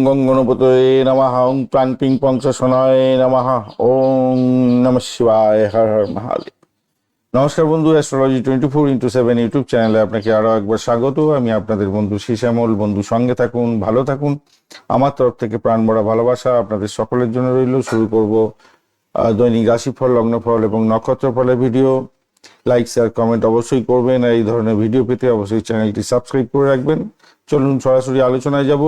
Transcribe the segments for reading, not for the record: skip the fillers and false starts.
গং গণপতয়ে নমঃ ওং প্রাণ পিং পঞ্চশনায় নমঃ ওং নমঃ শিবায় হর হর মহাদেব। নমস্কার বন্ধু, অ্যাস্ট্রোলজি 24x7 ইউটিউব চ্যানেলে আপনাকে আরও একবার স্বাগত। আমি আপনাদের বন্ধু শ্যামল। বন্ধু সঙ্গে থাকুন, ভালো থাকুন। আমার তরফ থেকে প্রাণ ভরা ভালোবাসা আপনাদের সকলের জন্য রইল। শুরু করব দৈনিক রাশিফল, লগ্নফল এবং নক্ষত্রফলের ভিডিও। লাইক শেয়ার কমেন্ট অবশ্যই করবেন। আর এই ধরনের ভিডিও পেতে অবশ্যই চ্যানেলটি সাবস্ক্রাইব করে রাখবেন। চলুন সরাসরি আলোচনায় যাব।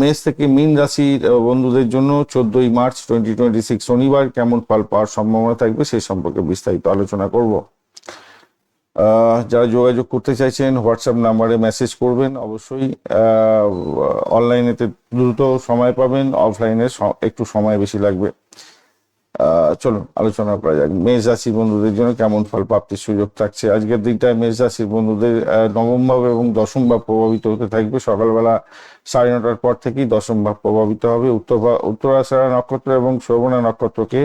মেষ থেকে মীন রাশির বন্ধুদের জন্য 14ই মার্চ 2026 শনিবার কেমন ফল পাওয়ার সম্ভাবনা থাকবে সেই সম্পর্কে বিস্তারিত আলোচনা করব। যারা যোগাযোগ করতে চাইছেন হোয়াটসঅ্যাপ নাম্বারে মেসেজ করবেন। অবশ্যই অনলাইনেতে দ্রুত সময় পাবেন, অফলাইনে একটু সময় বেশি লাগবে। চলুন আলোচনা করা যাক। মেষ রাশির বন্ধুদের জন্য কেমন ফল প্রাপ্তির সুযোগ থাকছে আজকের দিনটায়। মেষ রাশির বন্ধুদের নবম ভাব এবং দশম ভাব প্রভাবিত হতে থাকবে। সকালবেলা 9:30টার পর থেকেই দশম ভাব প্রভাবিত হবে। উত্তরাষাঢ়া নক্ষত্র এবং শ্রবণা নক্ষত্রকে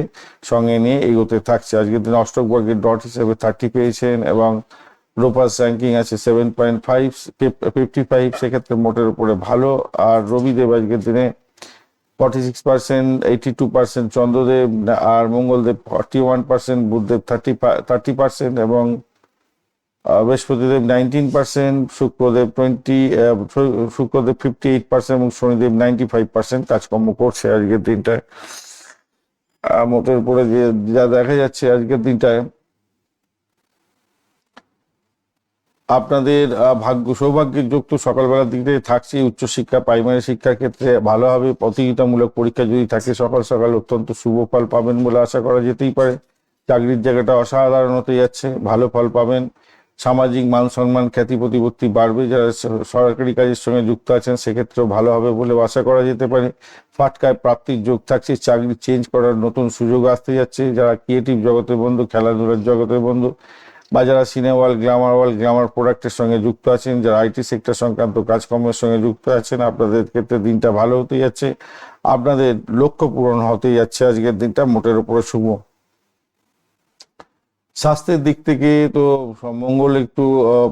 সঙ্গে নিয়ে এগোতে থাকছে। আজকের দিন অষ্টক বর্গের ডট হিসেবে 30 পেয়েছেন এবং রোপাস র্যাঙ্কিং আছে 7.55, সেক্ষেত্রে মোটের উপরে ভালো। আর রবিদেব আজকের দিনে 46%, 82% চন্দ্রদেব, আর মঙ্গলদেব 41%, বুধদেব 30% এবং বৃহস্পতিদেব 19%, শুক্রদেব 58% এবং শনিদেব 95% কাজকর্ম করছে আজকের দিনটায়। মোটের উপরে যা দেখা যাচ্ছে আজকের দিনটায় আপনাদের সৌভাগ্যের যোগ তো সকালবেলার দিকে থাকছে। উচ্চশিক্ষা, প্রাইমারি শিক্ষার ক্ষেত্রে ভালো হবে। প্রতিযোগিতামূলক পরীক্ষা যদি থাকে সকাল সকাল অত্যন্ত শুভ ফল পাবেন বলে আশা করা যেতেই পারে। চাকরির জায়গাটা অসাধারণ হতে যাচ্ছে, ভালো ফল পাবেন। সামাজিক মান সম্মান, খ্যাতি প্রতিপত্তি বাড়বে। যারা সরকারি কাজের সঙ্গে যুক্ত আছেন সেক্ষেত্রেও ভালো হবে বলে আশা করা যেতে পারে। ফাটকায় প্রাপ্তির যোগ থাকছে, চাকরি চেঞ্জ করার নতুন সুযোগ আসতে যাচ্ছে। যারা ক্রিয়েটিভ জগতের বন্ধু, খেলাধুলার জগতের বন্ধু বা যারা সিনেমা ওয়ার্ল্ড, গ্ল্যামার প্রোডাক্টের সঙ্গে যুক্ত আছেন, যারা আইটি সেক্টর সংক্রান্ত কাজকর্মের সঙ্গে যুক্ত আছেন, আপনাদের ক্ষেত্রে দিনটা ভালো হতে যাচ্ছে। আপনাদের লক্ষ্য পূরণ হতে যাচ্ছে আজকের দিনটা মোটের উপরে শুভ। স্বাস্থ্যের দিক থেকে তো মঙ্গল একটু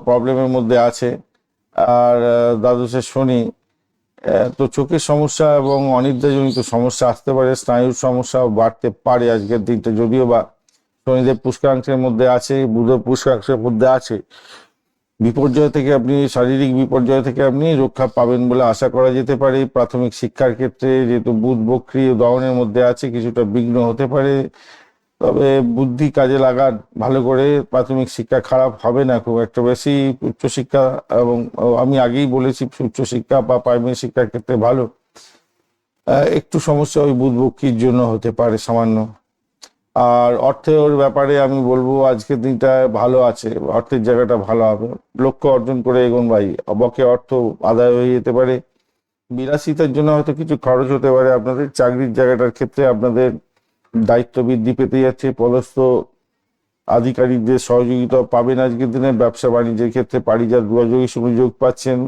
প্রবলেমের মধ্যে আছে। আর দ্বাদশে শনি, তো চোখের সমস্যা এবং অনিদ্রাজনিত সমস্যা আসতে পারে। স্নায়ুর সমস্যাও বাড়তে পারে আজকের দিনটা। যদিও বা শনিদেব পুষ্করাংশের মধ্যে আছে, বুধ পুষ্করাংশের মধ্যে আছে, বিপর্যয় থেকে আপনি, শারীরিক বিপর্যয় থেকে আপনি রক্ষা পাবেন বলে আশা করা যেতে পারে। প্রাথমিক শিক্ষার ক্ষেত্রে যেহেতু বুধ বক্রী দহনের মধ্যে আছে, কিছুটা বিঘ্ন হতে পারে। তবে বুদ্ধি কাজে লাগান ভালো করে। প্রাথমিক শিক্ষা খারাপ হবে না খুব একটা বেশি। উচ্চশিক্ষা এবং আমি আগেই বলেছি উচ্চশিক্ষা বা প্রাইমারি শিক্ষার ক্ষেত্রে ভালো। একটু সমস্যা ওই বুধ বক্রীর জন্য হতে পারে সামান্য। আর অর্থের ব্যাপারে আমি বলবো আজকের দিনটা ভালো আছে, অর্থের জায়গাটা ভালো হবে। লক্ষ্য অর্জন করে এগোন ভাই। অবকে অর্থ আদায় হয়ে যেতে পারে। বিলাসিতার জন্য হয়তো কিছু খরচ হতে পারে আপনাদের। চাকরির জায়গাটার ক্ষেত্রে আপনাদের দায়িত্ব বৃদ্ধি পেতে যাচ্ছে। পদস্থ আধিকারিকদের সহযোগিতা পাবেন আজকের দিনে। ব্যবসা বাণিজ্যের ক্ষেত্রে পারিজাত যোগাযোগের সুযোগ পাচ্ছেন,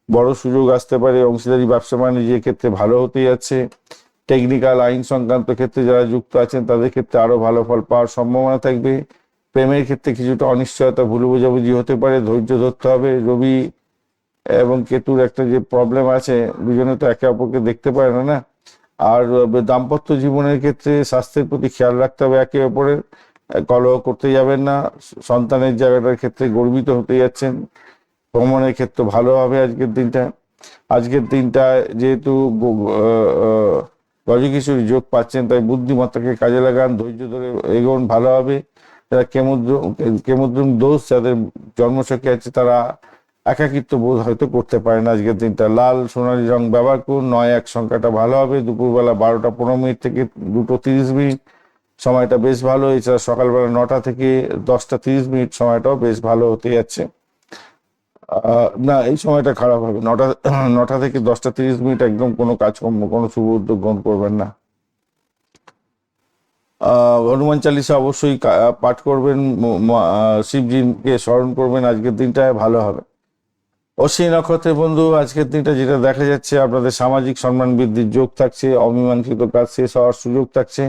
বড় সুযোগ আসতে পারে। অংশীদারি ব্যবসা বাণিজ্যের ক্ষেত্রে ভালো হতে যাচ্ছে। টেকনিক্যাল আইন সংক্রান্ত ক্ষেত্রে যারা যুক্ত আছেন তাদের ক্ষেত্রে আরো ভালো ফল পাওয়ার সম্ভাবনা থাকবে। প্রেমের ক্ষেত্রে কিছুটা অনিশ্চয়তা, ভুল বোঝাবুঝি হতে পারে, ধৈর্য ধরতে হবে। রবি এবং কেতুর একটা যে প্রবলেম আছে, দুজনে তো একে অপরকে দেখতে পারে না। আর দাম্পত্য জীবনের ক্ষেত্রে স্বাস্থ্যের প্রতি খেয়াল রাখতে হবে একে অপরের। কলহ করতে যাবেন না। সন্তানের জায়গাটার ক্ষেত্রে গর্বিত হতে যাচ্ছেন। ভ্রমণের ক্ষেত্রে ভালো হবে আজকের দিনটা। আজকের দিনটায় যেহেতু গজকিশোরী যোগ পাচ্ছেন, তাই বুদ্ধিমত্তাকে কাজে লাগান, ধৈর্য ধরে এগোন, ভালো হবে। যারা কেমুদ্রুম দোষ যাদের জন্মছকে আছে তারা একাকিত্ব বোধ হয়তো করতে পারেন আজকের দিনটা। লাল সোনালী রং ব্যবহার করুন। 9-1 সংখ্যাটা ভালো হবে। দুপুরবেলা 12:15 থেকে 2:30 সময়টা বেশ ভালো। এছাড়া সকালবেলা 9টা থেকে 10:30 সময়টাও বেশ ভালো হতে যাচ্ছে। না, এই সময়টা খারাপ হবে। 9টা থেকে 10:30 একদম কোনো কাজকর্ম, কোনো শুভ উদ্যোগ গ্রহণ করবেন না। হনুমান চালিসা অবশ্যই পাঠ করবেন, শিবজিকে স্মরণ করবেন। আজকের দিনটায় ভালো হবে। অশ্বিনী নক্ষত্রের বন্ধু আজকের দিনটা যেটা দেখা যাচ্ছে, আপনাদের সামাজিক সম্মান বৃদ্ধির যোগ থাকছে। অমীমাংসিত কাজ শেষ হওয়ার সুযোগ থাকছে।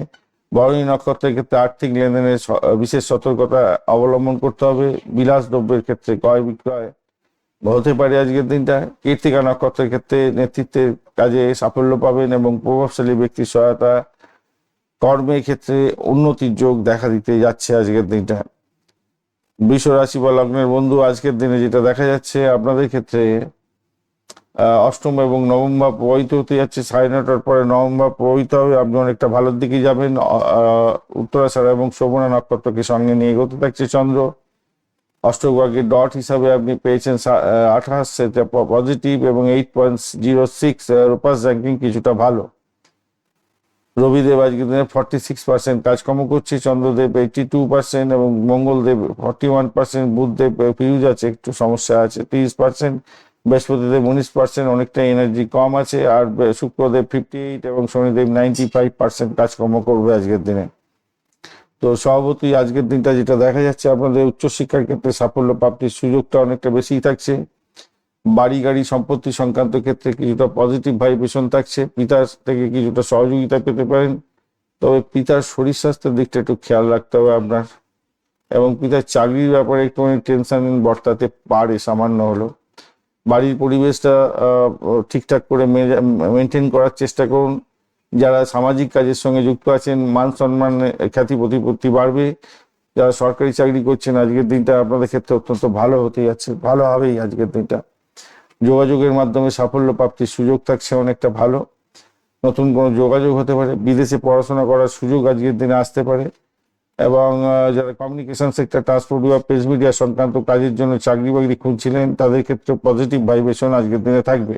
ভরণী নক্ষত্রের ক্ষেত্রে আর্থিক লেনদেনের বিশেষ সতর্কতা অবলম্বন করতে হবে। বিলাস দ্রব্যের ক্ষেত্রে ক্রয় বিক্রয় হতে পারে আজকের দিনটা। কৃত্তিকা নক্ষত্রের ক্ষেত্রে নেতৃত্বের কাজে সাফল্য পাবেন এবং প্রভাবশালী ব্যক্তির সহায়তা কর্মের ক্ষেত্রে উন্নতির যোগ দেখা দিতে যাচ্ছে আজকের দিনটা। বৃষ রাশি বা লগ্নের বন্ধু, আজকের দিনে যেটা দেখা যাচ্ছে আপনাদের ক্ষেত্রে অষ্টম এবং নবম ভাব প্রভাবিত হতে যাচ্ছে। 9:30টার পরে নবম ভাব প্রভাবিত হবে, আপনি অনেকটা ভালোর দিকে যাবেন। উত্তরাষাঢ়া এবং শ্রবণা নক্ষত্রকে সঙ্গে নিয়ে এগোতে থাকছে চন্দ্র। অষ্টক ভাগ্যের ডট হিসাবে আপনি পেয়েছেন 28, সেটা পজিটিভ, এবং 8.06 রূপাস র্যাঙ্কিং কিছুটা ভালো। রবিদেব আজকের দিনে 46% কাজকর্ম করছে, চন্দ্রদেব 82% এবং মঙ্গলদেব 41%, বুধদেব ফিউজ আছে, একটু সমস্যা আছে 30%, বৃহস্পতিদেব 19%, অনেকটা এনার্জি কম আছে, আর শুক্রদেব 58 এবং শনিদেব 95% কাজকর্ম করবে আজকের দিনে। তো স্বভাবতই আজকের দিনটা যেটা দেখা যাচ্ছে আপনাদের উচ্চশিক্ষার ক্ষেত্রে সাফল্য প্রাপ্তির সুযোগটা অনেকটা বেশিই থাকছে। বাড়ি গাড়ি সম্পত্তি সংক্রান্ত ক্ষেত্রে কিছুটা পজিটিভ ভাইব্রেশন থাকছে, পিতার থেকে কিছুটা সহযোগিতা পেতে পারেন। তবে পিতার শরীর স্বাস্থ্যের দিকটা একটু খেয়াল রাখতে হবে আপনার, এবং পিতার চাকরির ব্যাপারে একটুখানি টেনশন বর্তাতে পারে সামান্য হলো। বাড়ির পরিবেশটা ঠিকঠাক করে মেনটেন করার চেষ্টা করুন। যারা সামাজিক কাজের সঙ্গে যুক্ত আছেন, মান সম্মান খ্যাতি প্রতিপত্তি বাড়বে। যারা সরকারি চাকরি করছেন, আজকের দিনটা আপনাদের ক্ষেত্রে অত্যন্ত ভালো হতে যাচ্ছে, ভালো হবেই আজকের দিনটা। যোগাযোগের মাধ্যমে সাফল্য প্রাপ্তির সুযোগ থাকছে অনেকটা ভালো। নতুন কোনো যোগাযোগ হতে পারে, বিদেশে পড়াশোনা করার সুযোগ আজকের দিনে আসতে পারে। এবং যারা কমিউনিকেশন সেক্টর, ট্রান্সপোর্ট বা প্রেস মিডিয়া সংক্রান্ত কাজের জন্য চাকরি বাকরি খুঁজছিলেন, তাদের ক্ষেত্রে পজিটিভ ভাইব্রেশন আজকের দিনে থাকবে।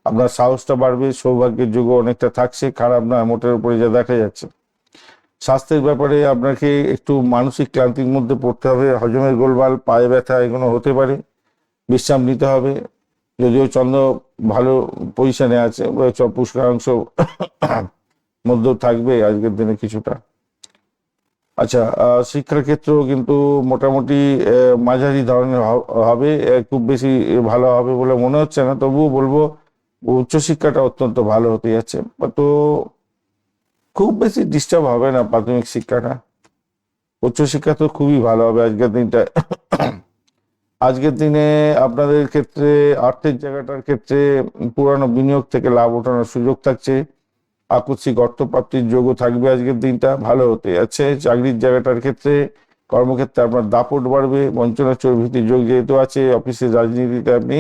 আপনার সাহসটা বাড়বে, সৌভাগ্যের যোগও অনেকটা থাকছে, খারাপ না মোটের উপরে যা দেখা যাচ্ছে। স্বাস্থ্যের ব্যাপারে আপনাকে একটু মানসিক ক্লান্তির মধ্যে পড়তে হবে, হজমের গোলমাল, পায়ে ব্যথা এগুলো হতে পারে, বিশ্রাম নিতে হবে। যদিও চন্দ্র ভালো পজিশনে আছে, পুষ্করাংশ মধ্যে থাকবে আজকের দিনে কিছুটা। আচ্ছা, শিক্ষার ক্ষেত্রেও কিন্তু মোটামুটি মাঝারি ধরনের হবে, খুব বেশি ভালো হবে বলে মনে হচ্ছে না। তবুও বলবো উচ্চশিক্ষাটা অত্যন্ত ভালো হতে যাচ্ছে, তো খুব বেশি ডিস্টার্ব হবে না প্রাথমিক শিক্ষাটা। উচ্চশিক্ষা তো খুবই ভালো হবে আজকের দিনটা। আজকের দিনে আপনাদের ক্ষেত্রে আর্থিক জায়গাটার ক্ষেত্রে পুরানো বিনিয়োগ থেকে লাভ ওঠানোর সুযোগ থাকছে। আকস্মিক অর্থপ্রাপ্তির যোগও থাকবে আজকের দিনটা, ভালো হতে যাচ্ছে। চাকরির জায়গাটার ক্ষেত্রে, কর্মক্ষেত্রে আপনার দাপট বাড়বে। বঞ্চনা চর্বিতির যোগ যেহেতু আছে, অফিসের রাজনীতিতে আপনি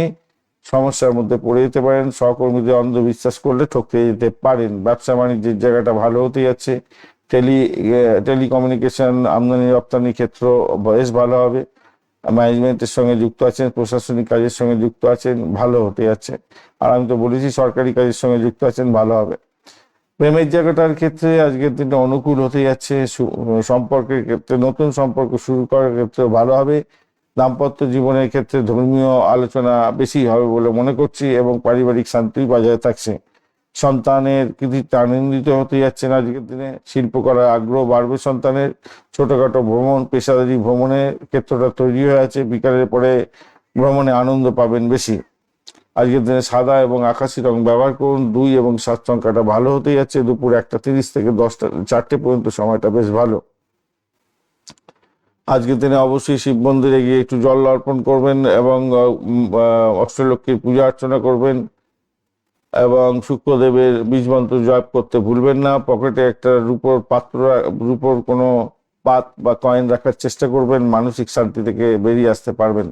সমস্যার মধ্যে পড়ে যেতে পারেন। সহকর্মীদের অন্ধবিশ্বাস করলে ঠকতে যেতে পারেন। ব্যবসা বাণিজ্যের জায়গাটা ভালো হতে যাচ্ছে। টেলিকমিউনিকেশন, আমদানি রপ্তানি ক্ষেত্র বেশ ভালো হবে। ম্যানেজমেন্টের সঙ্গে যুক্ত আছেন, প্রশাসনিক কাজের সঙ্গে যুক্ত আছেন, ভালো হতে যাচ্ছে। আর আমি তো বলেছি সরকারি কাজের সঙ্গে যুক্ত আছেন, ভালো হবে। প্রেমের জায়গাটার ক্ষেত্রে আজকের দিনটা অনুকূল হতে যাচ্ছে। সম্পর্কের ক্ষেত্রে, নতুন সম্পর্ক শুরু করার ক্ষেত্রে ভালো হবে। দাম্পত্য জীবনের ক্ষেত্রে ধর্মীয় আলোচনা বেশি হবে বলে মনে করছি, এবং পারিবারিক শান্তি বজায় থাকছে। সন্তানের কৃতিত্বে আনন্দিত হতে যাচ্ছেন আজকের দিনে। শিল্প করার আগ্রহ বাড়বে সন্তানের। ছোটখাটো ভ্রমণ, পেশাদারি ভ্রমণের ক্ষেত্রটা তৈরি হয়ে আছে। বিকালের পরে ভ্রমণে আনন্দ পাবেন বেশি। আজকের দিনে সাদা এবং আকাশি রং ব্যবহার করুন। 2 এবং 7 সংখ্যাটা ভালো হতে যাচ্ছে। দুপুর 1:30 থেকে 4টে পর্যন্ত সময়টা বেশ ভালো। আজকের দিনে অবশ্যই শিব মন্দিরে গিয়ে একটু জল অর্পণ করবেন, এবং অষ্টলক্ষ্মীর পূজা অর্চনা করবেন, এবং শুক্রদেবের বীজ মন্ত্র জপ করতে ভুলবেন না। পকেটে একটা রূপোর কোনো পাত বা কয়েন রাখার চেষ্টা করবেন, মানসিক শান্তি থেকে বেরিয়ে আসতে পারবেন।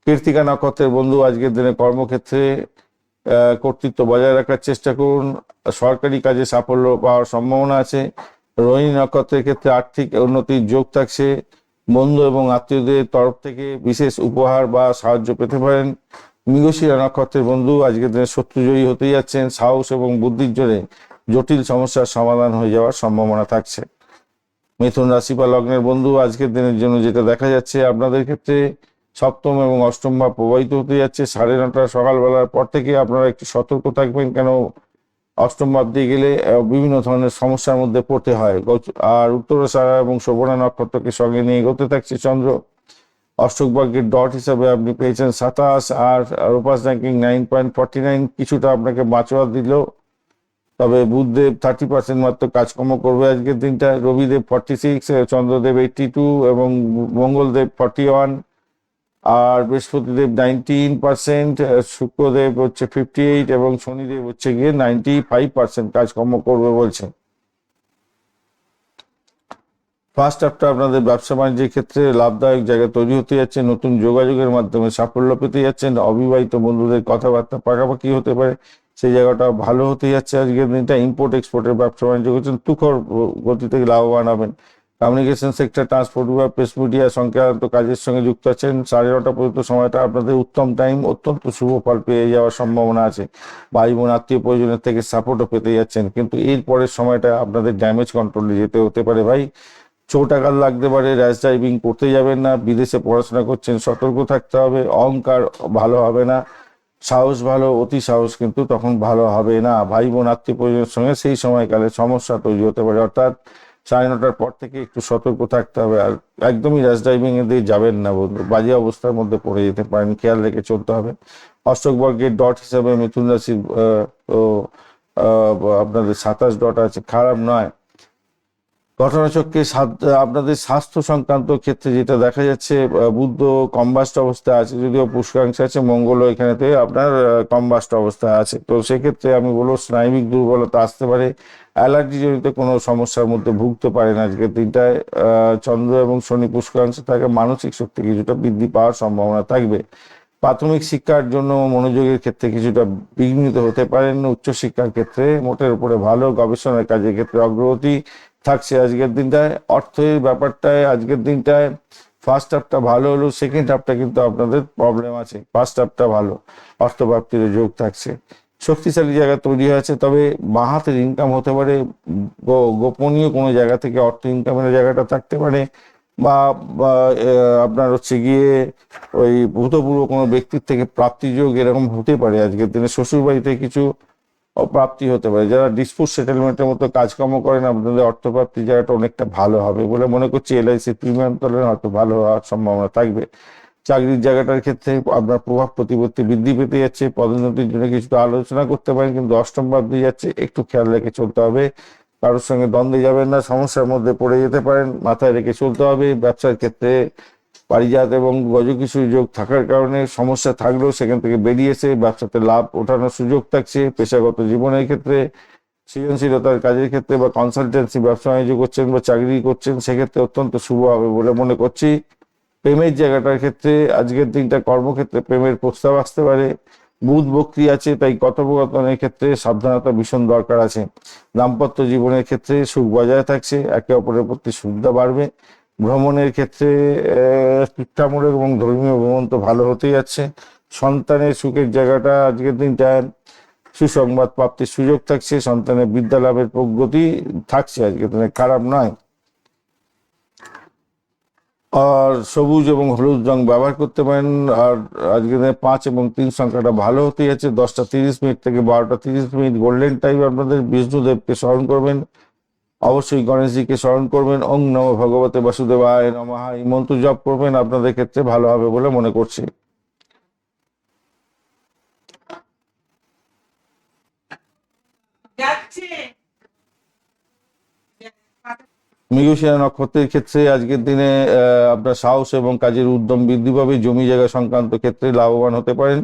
কৃত্তিকা নক্ষত্রের বন্ধু, আজকের দিনে কর্মক্ষেত্রে কর্তৃত্ব বজায় রাখার চেষ্টা করুন। সরকারি কাজে সাফল্য পাওয়ার সম্ভাবনা আছে। রোহিণী নক্ষত্রের ক্ষেত্রে আর্থিক উন্নতির যোগ থাকছে। বন্ধু এবং আত্মীয়দের তরফ থেকে বিশেষ উপহার বা সাহায্য পেতে পারেন। মৃগশিরা নক্ষত্রের বন্ধু, আজকের দিনে শত্রুজয়ী হতে যাচ্ছেন। সাহস এবং বুদ্ধির জোরে জটিল সমস্যার সমাধান হয়ে যাওয়ার সম্ভাবনা থাকছে। মিথুন রাশি বা লগ্নের বন্ধু, আজকের দিনের জন্য যেটা দেখা যাচ্ছে আপনাদের ক্ষেত্রে সপ্তম এবং অষ্টম ভাব প্রবাহিত হতে যাচ্ছে। 9:30 সকালবেলার পর থেকে আপনারা একটু সতর্ক থাকবেন, কেন অষ্টম ভাব দিয়ে গেলে বিভিন্ন ধরনের সমস্যার মধ্যে পড়তে হয়। আর উত্তরাষাঢ়া এবং শ্রবণা নক্ষত্রকে সঙ্গে নিয়ে এগোতে থাকছে চন্দ্র। অষ্টক ভাগ্যের ডট হিসাবে আপনি পেয়েছেন 27, আর রূপাস র্যাঙ্কিং 9.49, কিছুটা আপনাকে বাঁচোয়া দিল। তবে বুধদেব 30% মাত্র কাজকর্ম করবে আজকের দিনটা। রবিদেব 46, চন্দ্রদেব 82 এবং মঙ্গলদেব 41। আর বৃহস্পতিদেব 19%, শুক্রদেব হচ্ছে 58 এবং শনিদেব হচ্ছে গিয়ে 95% কাজকর্ম করবে বলছে। ফার্স্ট হাফটা আপনাদের ব্যবসা বাণিজ্যের ক্ষেত্রে লাভদায়ক জায়গা তৈরি হতে যাচ্ছে, নতুন যোগাযোগের মাধ্যমে সাফল্য পেতে যাচ্ছেন, অবিবাহিত বন্ধুদের কথাবার্তা পাকাপাকি হতে পারে, সেই জায়গাটা ভালো হতে যাচ্ছে। আজকের দিনটা ইম্পোর্ট এক্সপোর্টের ব্যবসা বাণিজ্য করছেন, তুখর গতিতে লাভবান হবেন। কমিউনিকেশন সেক্টর, ট্রান্সপোর্ট বিভাগ, প্রেস মিডিয়া সংক্রান্ত কাজের সঙ্গে যুক্ত আছেন। 9:30 পর্যন্ত সময়টা আপনাদের উত্তম টাইম, অত্যন্ত শুভ ফল পেয়ে যাওয়ার সম্ভাবনা আছে। ভাই বোন আত্মীয় পরিজনের থেকে সাপোর্টও পেতে যাচ্ছেন, কিন্তু এর পরের সময়টা আপনাদের ড্যামেজ কন্ট্রোলে যেতে হতে পারে ভাই। চোট আঘাত লাগতে পারে, র্যাশ ড্রাইভিং করতে যাবেন না। বিদেশে পড়াশোনা করছেন, সতর্ক থাকতে হবে। অহংকার ভালো হবে না, সাহস ভালো, অতি সাহস কিন্তু তখন ভালো হবে না। ভাই বোন আত্মীয় পরিজনের সঙ্গে সেই সময়কালে সমস্যা তৈরি হতে পারে, অর্থাৎ 9:30 পর থেকে একটু সতর্ক থাকতে হবে। আর একদমই র্যাশ ড্রাইভিং এ দিয়ে যাবেন না বন্ধু, বাজে অবস্থার মধ্যে পড়ে যেতে পারেন, খেয়াল রেখে চলতে হবে। অষ্টক বর্গের ডট হিসাবে মিথুন রাশির তো আপনাদের 27 ডট আছে, খারাপ নয়। ঘটনাচক্রে আপনাদের স্বাস্থ্য সংক্রান্ত ক্ষেত্রে যেটা দেখা যাচ্ছে, বুধ কম্বাস্ট অবস্থায় আছে, যদিও পুষ্করাংশে আছে, মঙ্গলও এখানেতে আপনার কম্বাস্ট অবস্থায় আছে। তো সেক্ষেত্রে আমি বলবো স্নায়বিক দুর্বলতা আসতে পারে, অ্যালার্জি জনিত কোনো সমস্যার মধ্যে ভুগতে পারেন আজকের দিনটায়। চন্দ্র এবং শনি পুষ্করাংশে থাকে, মানসিক শক্তি কিছুটা বৃদ্ধি পাওয়ার সম্ভাবনা থাকবে। প্রাথমিক শিক্ষার জন্য মনোযোগের ক্ষেত্রে কিছুটা বিঘ্নিত হতে পারেন। উচ্চশিক্ষার ক্ষেত্রে মোটের উপরে ভালো, গবেষণার কাজের ক্ষেত্রে অগ্রগতি থাকছে আজকের দিনটায়। অর্থের ব্যাপারটায় আজকের দিনটায় ফার্স্ট হাফটা ভালো হলো, সেকেন্ড হাফটা কিন্তু আপনাদের প্রবলেম আছে। ফার্স্ট হাফটা ভালো, অর্থপ্রাপ্তির যোগ থাকছে, শক্তিশালী জায়গা তৈরি হয়েছে। তবে বাঁ হাতের ইনকাম হতে পারে, গোপনীয় কোনো জায়গা থেকে অর্থ ইনকামের জায়গাটা থাকতে পারে, বা আপনার হচ্ছে গিয়ে ওই ভূতপূর্ব কোনো ব্যক্তির থেকে প্রাপ্তিযোগ এরকম হতে পারে আজকের দিনে। শ্বশুর বাড়িতে কিছু প্রাপ্তি হতে পারে। যারা ডিসপুট সেটেলমেন্টের মতো কাজকর্ম করেন, আপনাদের অর্থপ্রাপ্তির জায়গাটা অনেকটা ভালো হবে বলে মনে করছি। LIC প্রিমিয়াম তোলেন, হয়তো ভালো হওয়ার সম্ভাবনা থাকবে। চাকরির জায়গাটার ক্ষেত্রে আপনার প্রভাব প্রতিপত্তি বৃদ্ধি পেতে যাচ্ছে, পদোন্নতির জন্য কিছুটা আলোচনা করতে পারেন, কিন্তু অষ্টম ভাব দিয়ে যাচ্ছে, একটু খেয়াল রেখে চলতে হবে। কারোর সঙ্গে দ্বন্দ্বে যাবেন না, সমস্যার মধ্যে পড়ে যেতে পারেন, মাথায় রেখে চলতে হবে। ব্যবসার ক্ষেত্রে পারিজাত এবং গজকিশোর যোগ থাকার কারণে সমস্যা থাকলেও সেখান থেকে বেরিয়ে এসে ব্যবসাতে লাভ ওঠানোর সুযোগ থাকছে। পেশাগত জীবনের ক্ষেত্রে, সৃজনশীলতার কাজের ক্ষেত্রে, বা কনসালটেন্সি ব্যবসা বাণিজ্য করছেন বা চাকরি করছেন, সেক্ষেত্রে অত্যন্ত শুভ হবে বলে মনে করছি। প্রেমের জায়গাটার ক্ষেত্রে আজকের দিনটা কর্মক্ষেত্রে প্রেমের প্রস্তাব আসতে পারে। বুধ বক্রী আছে, তাই কথোপকথনের ক্ষেত্রে সাবধানতা ভীষণ দরকার আছে। দাম্পত্য জীবনের ক্ষেত্রে সুখ বজায় থাকছে, একে অপরের প্রতি শ্রদ্ধা বাড়বে। ভ্রমণের ক্ষেত্রে শিক্ষামূলক এবং ধর্মীয় ভ্রমণ তো ভালো হতেই যাচ্ছে। সন্তানের সুখের জায়গাটা আজকের দিনটা সুসংবাদ প্রাপ্তির সুযোগ থাকছে, সন্তানের বিদ্যা লাভের প্রগতি থাকছে আজকের দিনে, খারাপ নয়। আর সবুজ এবং হলুদ রং ব্যবহার করতে পারেন। আর আজকের দিনে 5 এবং 3 সংখ্যাটা ভালো হতে যাচ্ছে। 10:30 থেকে 12:30 গোল্ডেন টাইম আপনাদের বিষ্ণুদেবকে স্মরণ করবেন, অবশ্যই গণেশজিকে স্মরণ করবেন। ওং নমো ভগবতে বাসুদেবায় নমঃ, এই মন্ত্র জপ করবেন, আপনাদের ক্ষেত্রে ভালো হবে বলে মনে করছি। মৃগশিরা নক্ষত্রের ক্ষেত্রে আজকের দিনে আপনার সাহস এবং কাজের উদ্যম বৃদ্ধি পাবে, জমি জায়গা সংক্রান্ত ক্ষেত্রে লাভবান হতে পারেন।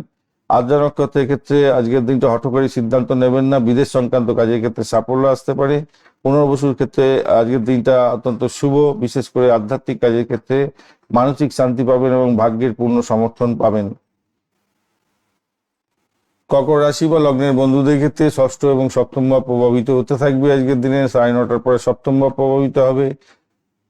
আদ্রা নক্ষত্রের ক্ষেত্রে আজকের দিনটা হঠকারী সিদ্ধান্ত নেবেন না, বিদেশ সংক্রান্ত কাজের ক্ষেত্রে সাফল্য আসতে পারে। পুনর্বসুর ক্ষেত্রে আজকের দিনটা অত্যন্ত শুভ, বিশেষ করে আধ্যাত্মিক কাজের ক্ষেত্রে মানসিক শান্তি পাবেন এবং ভাগ্যের পূর্ণ সমর্থন পাবেন। কর্কট রাশি বা লগ্নের বন্ধুদের ক্ষেত্রে ষষ্ঠ এবং সপ্তম ভাব প্রভাবিত হতে থাকবে আজকের দিনে। 9:30 পরে সপ্তম ভাব প্রভাবিত হবে।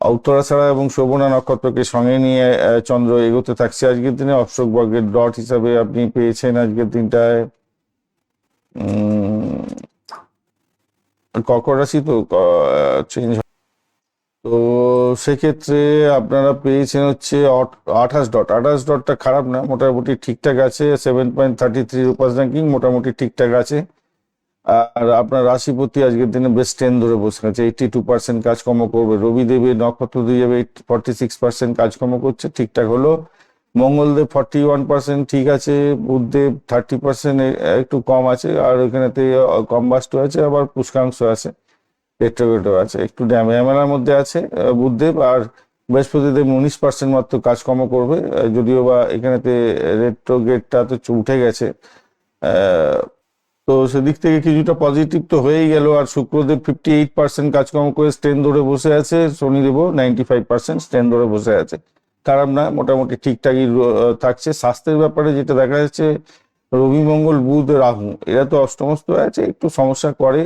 উত্তরাষাঢ়া এবং শোভনা নক্ষত্রকে সঙ্গে নিয়ে চন্দ্র এগোতে থাকছে আজকের দিনে। অষ্টক বর্গের ডট হিসাবে আপনি পেয়েছেন আজকের দিনটায় কর্কট রাশি, তো চেঞ্জ। তো সেক্ষেত্রে আপনারা পেয়েছেন হচ্ছে 28 ডট। 28 ডটটা খারাপ না, মোটামুটি ঠিকঠাক আছে। 7.33 রূপাস র্যাঙ্কিং মোটামুটি ঠিকঠাক আছে। আর আপনার রাশিপতি আজকের দিনে বেশ 10 ধরে বসে আছে, 82% কাজকর্ম করবে। রবিদেবের নক্ষত্র দিয়ে যাবে, 46% কাজকর্ম করছে, ঠিকঠাক হলো। মঙ্গলদেব 41% ঠিক আছে। বুধদেব 30% একটু কম আছে, আর ওইখানেতে কম্বাস্ট আছে, আবার পুষ্কাংশ আছে, পেট্রোগেটও আছে, একটু ঝামেলার মধ্যে আছে বুধদেব। আর বৃহস্পতিদেব 19% মাত্র কাজকর্ম করবে, যদিও বা এখানেতে রেট্রোগেটটা তো উঠে গেছে। তো সেদিক থেকে কিছুটা পজিটিভ তো হয়েই গেল। আর শুক্রদেব 58% কাজকর্ম করে স্ট্রেন ধরে বসে আছে, শনিদেবও 95% স্ট্রেন ধরে বসে আছে। খারাপ না, মোটামুটি ঠিকঠাকই থাকছে। স্বাস্থ্যের ব্যাপারে যেটা দেখা যাচ্ছে, রবি মঙ্গল বুধ রাহু এরা তো অষ্টমস্ত আছে, একটু সমস্যা করে,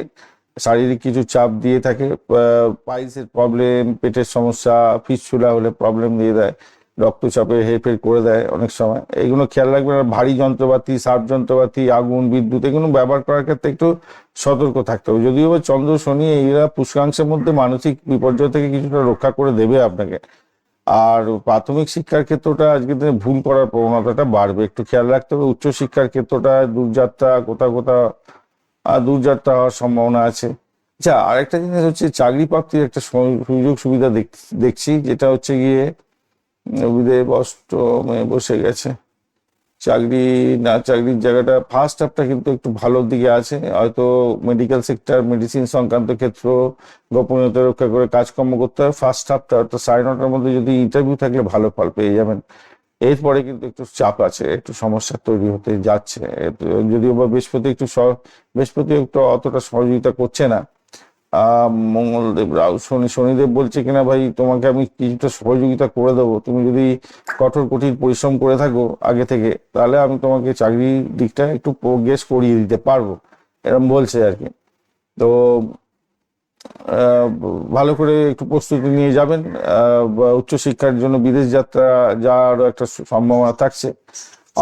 শারীরিক কিছু চাপ দিয়ে থাকে, পাইলসের প্রবলেম, পেটের সমস্যা, ফিসচুলা হলে প্রবলেম দিয়ে দেয়, রক্তচাপে হেরফের করে দেয় অনেক সময়। এগুলো খেয়াল রাখবেন। আর ভারী যন্ত্রপাতি, সাপ যন্ত্রপাতি, আগুন, বিদ্যুৎ এগুলো ব্যবহার করার ক্ষেত্রে একটু সতর্ক থাকতে হবে। যদিও বা চন্দ্র শনি এরা পুষ্কাংশের মধ্যে মানসিক বিপর্যয় থেকে কিছুটা রক্ষা করে দেবে আপনাকে। আর প্রাথমিক শিক্ষার ক্ষেত্রটা আজকের দিনে ভুল করার প্রবণতাটা বাড়বে, একটু খেয়াল রাখতে হবে। উচ্চশিক্ষার ক্ষেত্রটা দূরযাত্রা, কোথাও কোথাও দূরযাত্রা হওয়ার সম্ভাবনা আছে। আচ্ছা, আরেকটা জিনিস হচ্ছে চাকরি প্রাপ্তির একটা সুযোগ সুবিধা দেখছি, যেটা হচ্ছে গিয়ে রবিদেব অষ্টমে বসে গেছে। চাকরির জায়গাটা ফার্স্ট হাফটা কিন্তু একটু ভালোর দিকে আছে, হয়তো মেডিকেল সেক্টর, মেডিসিন সংক্রান্ত ক্ষেত্র, গোপনীয়তা রক্ষা করে কাজকর্ম করতে হবে। ফার্স্ট হাফটা অর্থাৎ 9:30টার মধ্যে যদি ইন্টারভিউ থাকলে ভালো ফল পেয়ে যাবেন। এরপরে কিন্তু একটু চাপ আছে, একটু সমস্যা তৈরি হতে যাচ্ছে। যদিও বা বৃহস্পতি একটু অতটা সহযোগিতা করছে না। মঙ্গলদেব রাহু শনিদেব বলছে কিনা, ভাই তোমাকে আমি কিছুটা সহযোগিতা করে দেবো, তুমি যদি কঠিন পরিশ্রম করে থাকো আগে থেকে, তাহলে আমি তোমাকে চাকরির দিকটা একটু প্রোগ্রেস করিয়ে দিতে পারবো, এরকম বলছে আর কি। তো ভালো করে একটু প্রস্তুতি নিয়ে যাবেন। উচ্চশিক্ষার জন্য বিদেশ যাত্রা যাওয়ারও একটা সম্ভাবনা থাকছে।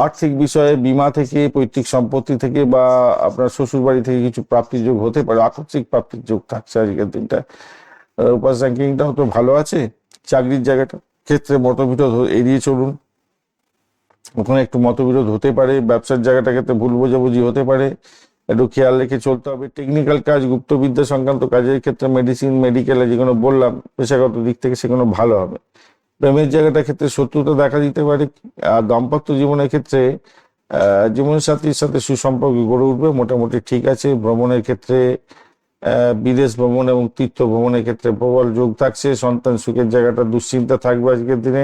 আর্থিক বিষয়ে বিমা থেকে, পৈতৃক সম্পত্তি থেকে বা আপনার শ্বশুর বাড়ি থেকে কিছু প্রাপ্তির যোগ হতে পারে, আকস্মিক প্রাপ্তির যোগ থাকছে আজকের দিনটা। উপাস র্যাঙ্কিংটাও তো ভালো আছে। চাকরির জায়গাটা ক্ষেত্রে মতবিরোধ এড়িয়ে চলুন, ওখানে একটু মতবিরোধ হতে পারে। ব্যবসার জায়গাটা ক্ষেত্রে ভুল বোঝাবুঝি হতে পারে, একটু খেয়াল রেখে চলতে হবে। টেকনিক্যাল কাজ, গুপ্তবিদ্যা সংক্রান্ত কাজের ক্ষেত্রে মেডিসিন, মেডিকেলে যেগুলো বললাম পেশাগত দিক থেকে, সেগুলো ভালো হবে। প্রেমের জায়গাটার ক্ষেত্রে শত্রুতা দেখা দিতে পারে। আর দাম্পত্য জীবনের ক্ষেত্রে জীবনসাথীর সাথে সুসম্পর্ক গড়ে উঠবে, মোটামুটি ঠিক আছে। ভ্রমণের ক্ষেত্রে বিদেশ ভ্রমণ এবং তীর্থ ভ্রমণের ক্ষেত্রে প্রবল যোগ থাকছে। সন্তান সুখের জায়গাটা দুশ্চিন্তা থাকবে আজকের দিনে,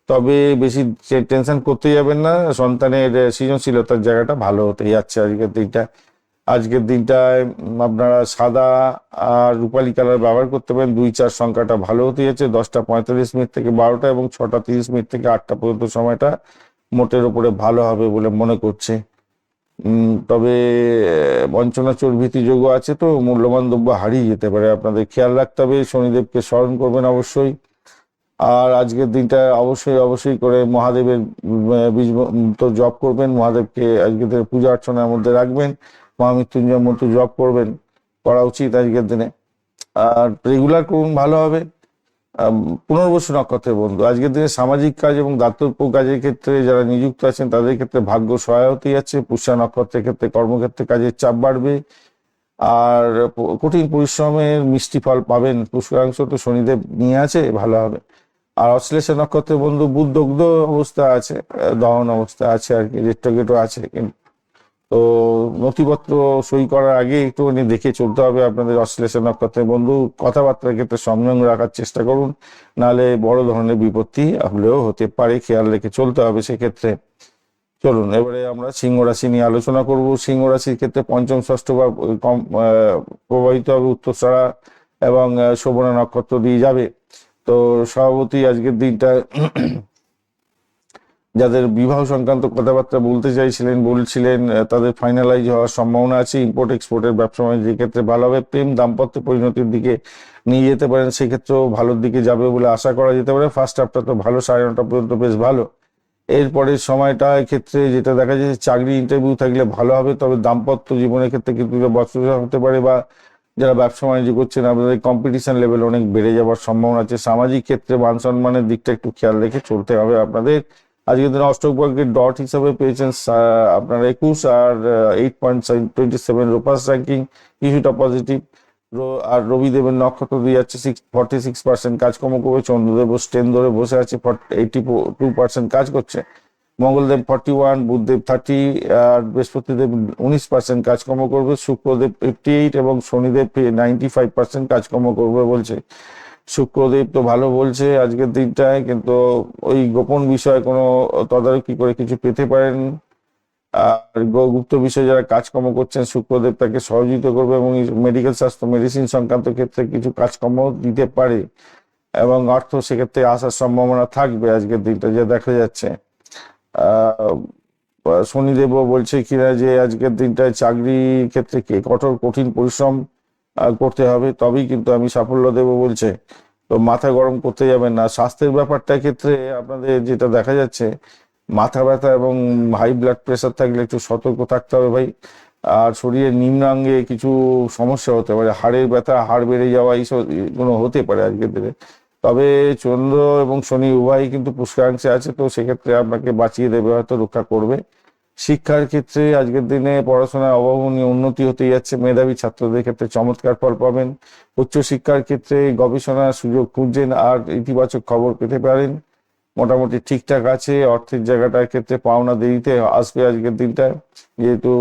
তবে বেশি টেনশন করতে যাবেন না। সন্তানের সৃজনশীলতার জায়গাটা ভালো হতে যাচ্ছে আজকের দিনটায় আপনারা সাদা আর রূপালী কালার ব্যবহার করতে পারেন। 2-4 সংখ্যাটা ভালো হতে যাচ্ছে। 10:45 থেকে 12টা এবং 6:30 থেকে 8টা পর্যন্ত সময়টা মোটের উপরে ভালো হবে বলে মনে করছে। তবে বঞ্চনা চর্বিতি যোগও আছে, তো মূল্যবান দ্রব্য হারিয়ে যেতে পারে, আপনাদের খেয়াল রাখতে হবে। শনিদেবকে স্মরণ করবেন অবশ্যই। আর আজকের দিনটা অবশ্যই করে মহাদেবের বীজ তো জপ করবেন, মহাদেবকে আজকের দিনে পূজা অর্চনার মধ্যে রাখবেন, মহামৃত্যুঞ্জয় মন্ত্র জপ করা উচিত আজকের দিনে। আর রেগুলার করুন, ভালো হবে। পুনর্বসু নক্ষত্রের বন্ধু, আজকের দিনে সামাজিক কাজ এবং দাতব্য কাজের ক্ষেত্রে যারা নিযুক্ত আছেন তাদের ক্ষেত্রে ভাগ্য সহায় হতে যাচ্ছে। পুষ্যা নক্ষত্রের ক্ষেত্রে কর্মক্ষেত্রে কাজের চাপ বাড়বে, আর কঠিন পরিশ্রমের মিষ্টি ফল পাবেন। পুষ্করাংশ তো শনিদেব নিয়ে আছে, ভালো হবে। আর অশ্লেষা নক্ষত্রের বন্ধু বুধ দগ্ধ অবস্থা আছে, দহন অবস্থা আছে আর কি, রেট্রোগেটও আছে। তো নথিপত্র সই করার আগে একটুখানি দেখে চলতে হবে আপনাদের অশ্লেষা নক্ষত্রের বন্ধু। কথাবার্তার ক্ষেত্রে সংযম রাখার চেষ্টা করুন, নাহলে বড় ধরনের বিপত্তি হলেও হতে পারে, খেয়াল রেখে চলতে হবে সেক্ষেত্রে। চলুন এবারে আমরা সিংহ রাশি নিয়ে আলোচনা করব। সিংহ রাশির ক্ষেত্রে পঞ্চম ষষ্ঠ বা কম প্রবাহিত হবে উত্তরছড়া এবং শোভনা নক্ষত্র দিয়ে যাবে। তো স্বভাবতই আজকের দিনটা যাদের বিবাহ সংক্রান্ত কথাবার্তা বলছিলেন তাদের ফাইনালাইজ হওয়ার সম্ভাবনা আছে। ইম্পোর্ট এক্সপোর্টের ব্যবসা বাণিজ্যের ক্ষেত্রে ভালো হবে। প্রেম দাম্পত্য পরিণতির দিকে নিয়ে যেতে পারেন, সেক্ষেত্রেও ভালোর দিকে যাবে বলে আশা করা যেতে পারে। ফার্স্ট হাফটা তো ভালো, 9:30 পর্যন্ত বেশ ভালো। এরপরের সময়টা ক্ষেত্রে যেটা দেখা যাচ্ছে, চাকরি ইন্টারভিউ থাকলে ভালো হবে, তবে দাম্পত্য জীবনের ক্ষেত্রে কিন্তু বচসা হতে পারে, বা যারা ব্যবসা বাণিজ্য করছেন আপনাদের কম্পিটিশন লেভেল অনেক বেড়ে যাওয়ার সম্ভাবনা আছে। সামাজিক ক্ষেত্রে মান সম্মানের দিকটা একটু খেয়াল রেখে চলতে হবে আপনাদের। আজকের দিনে অষ্টক ভাগ্যের ডট হিসাবে পেয়েছেন আপনার 21 আর 8.27 রোপাস র্যাঙ্কিং, কিছুটা পজিটিভ। আর রবিদেবের নক্ষত্র দিয়ে যাচ্ছে 46% কাজকর্ম করবে। চন্দ্রদেব স্টেন ধরে বসে আছে, 82% কাজ করছে। মঙ্গলদেব 41, বুধদেব 30 আর বৃহস্পতিদেব 19% কাজকর্ম করবে। শুক্রদেব 58 এবং শনিদেব 95% কাজকর্ম করবে বলছে। শুক্রদেব তো ভালো বলছে আজকের দিনটায়, কিন্তু ওই গোপন বিষয়ে কোনো তদারকি করে কিছু পেতে পারেন। আর গুপ্ত বিষয়ে যারা কাজকর্ম করছেন শুক্রদেব তাকে সহযোগিতা করবে এবং মেডিকেল স্বাস্থ্য মেডিসিন সংক্রান্ত ক্ষেত্রে কিছু কাজকর্ম দিতে পারে এবং অর্থ সেক্ষেত্রে আসার সম্ভাবনা থাকবে আজকের দিনটা যা দেখা যাচ্ছে। আহ শনিদেবও বলছে কিনা যে আজকের দিনটায় চাকরি ক্ষেত্রে কঠোর কঠিন পরিশ্রম করতে হবে, তবেই কিন্তু আমি সাফল্য দেবো বলছে। তো মাথা গরম করতে যাবেন না। স্বাস্থ্যের ব্যাপারটা ক্ষেত্রে আপনাদের যেটা দেখা যাচ্ছে, মাথা ব্যথা এবং হাই ব্লাড প্রেশার থাকলে একটু সতর্ক থাকতে হবে ভাই। আর শরীরের নিম্নাঙ্গে কিছু সমস্যা হতে পারে, হাড়ের ব্যথা, হাড় বেড়ে যাওয়া, এইসব কোনো হতে পারে আজকের দিনে। তবে চন্দ্র এবং শনি উভয়ই কিন্তু পুষ্করাংশে আছে, তো সেক্ষেত্রে আপনাকে বাঁচিয়ে দেবে, হয়তো রক্ষা করবে। শিক্ষার ক্ষেত্রে আজকের দিনে পড়াশোনার অভাবনীয় উন্নতি হতে যাচ্ছে, মেধাবী ছাত্রদের ক্ষেত্রে চমৎকার ফল পাবেন। উচ্চশিক্ষার ক্ষেত্রে গবেষণার সুযোগ খুঁজছেন আর ইতিবাচক খবর পেতে পারেন। মোটামুটি ঠিকঠাক আছে। অর্থের জায়গাটার ক্ষেত্রে পাওনা দেরিতে আসবে আজকের দিনটায়, যেহেতু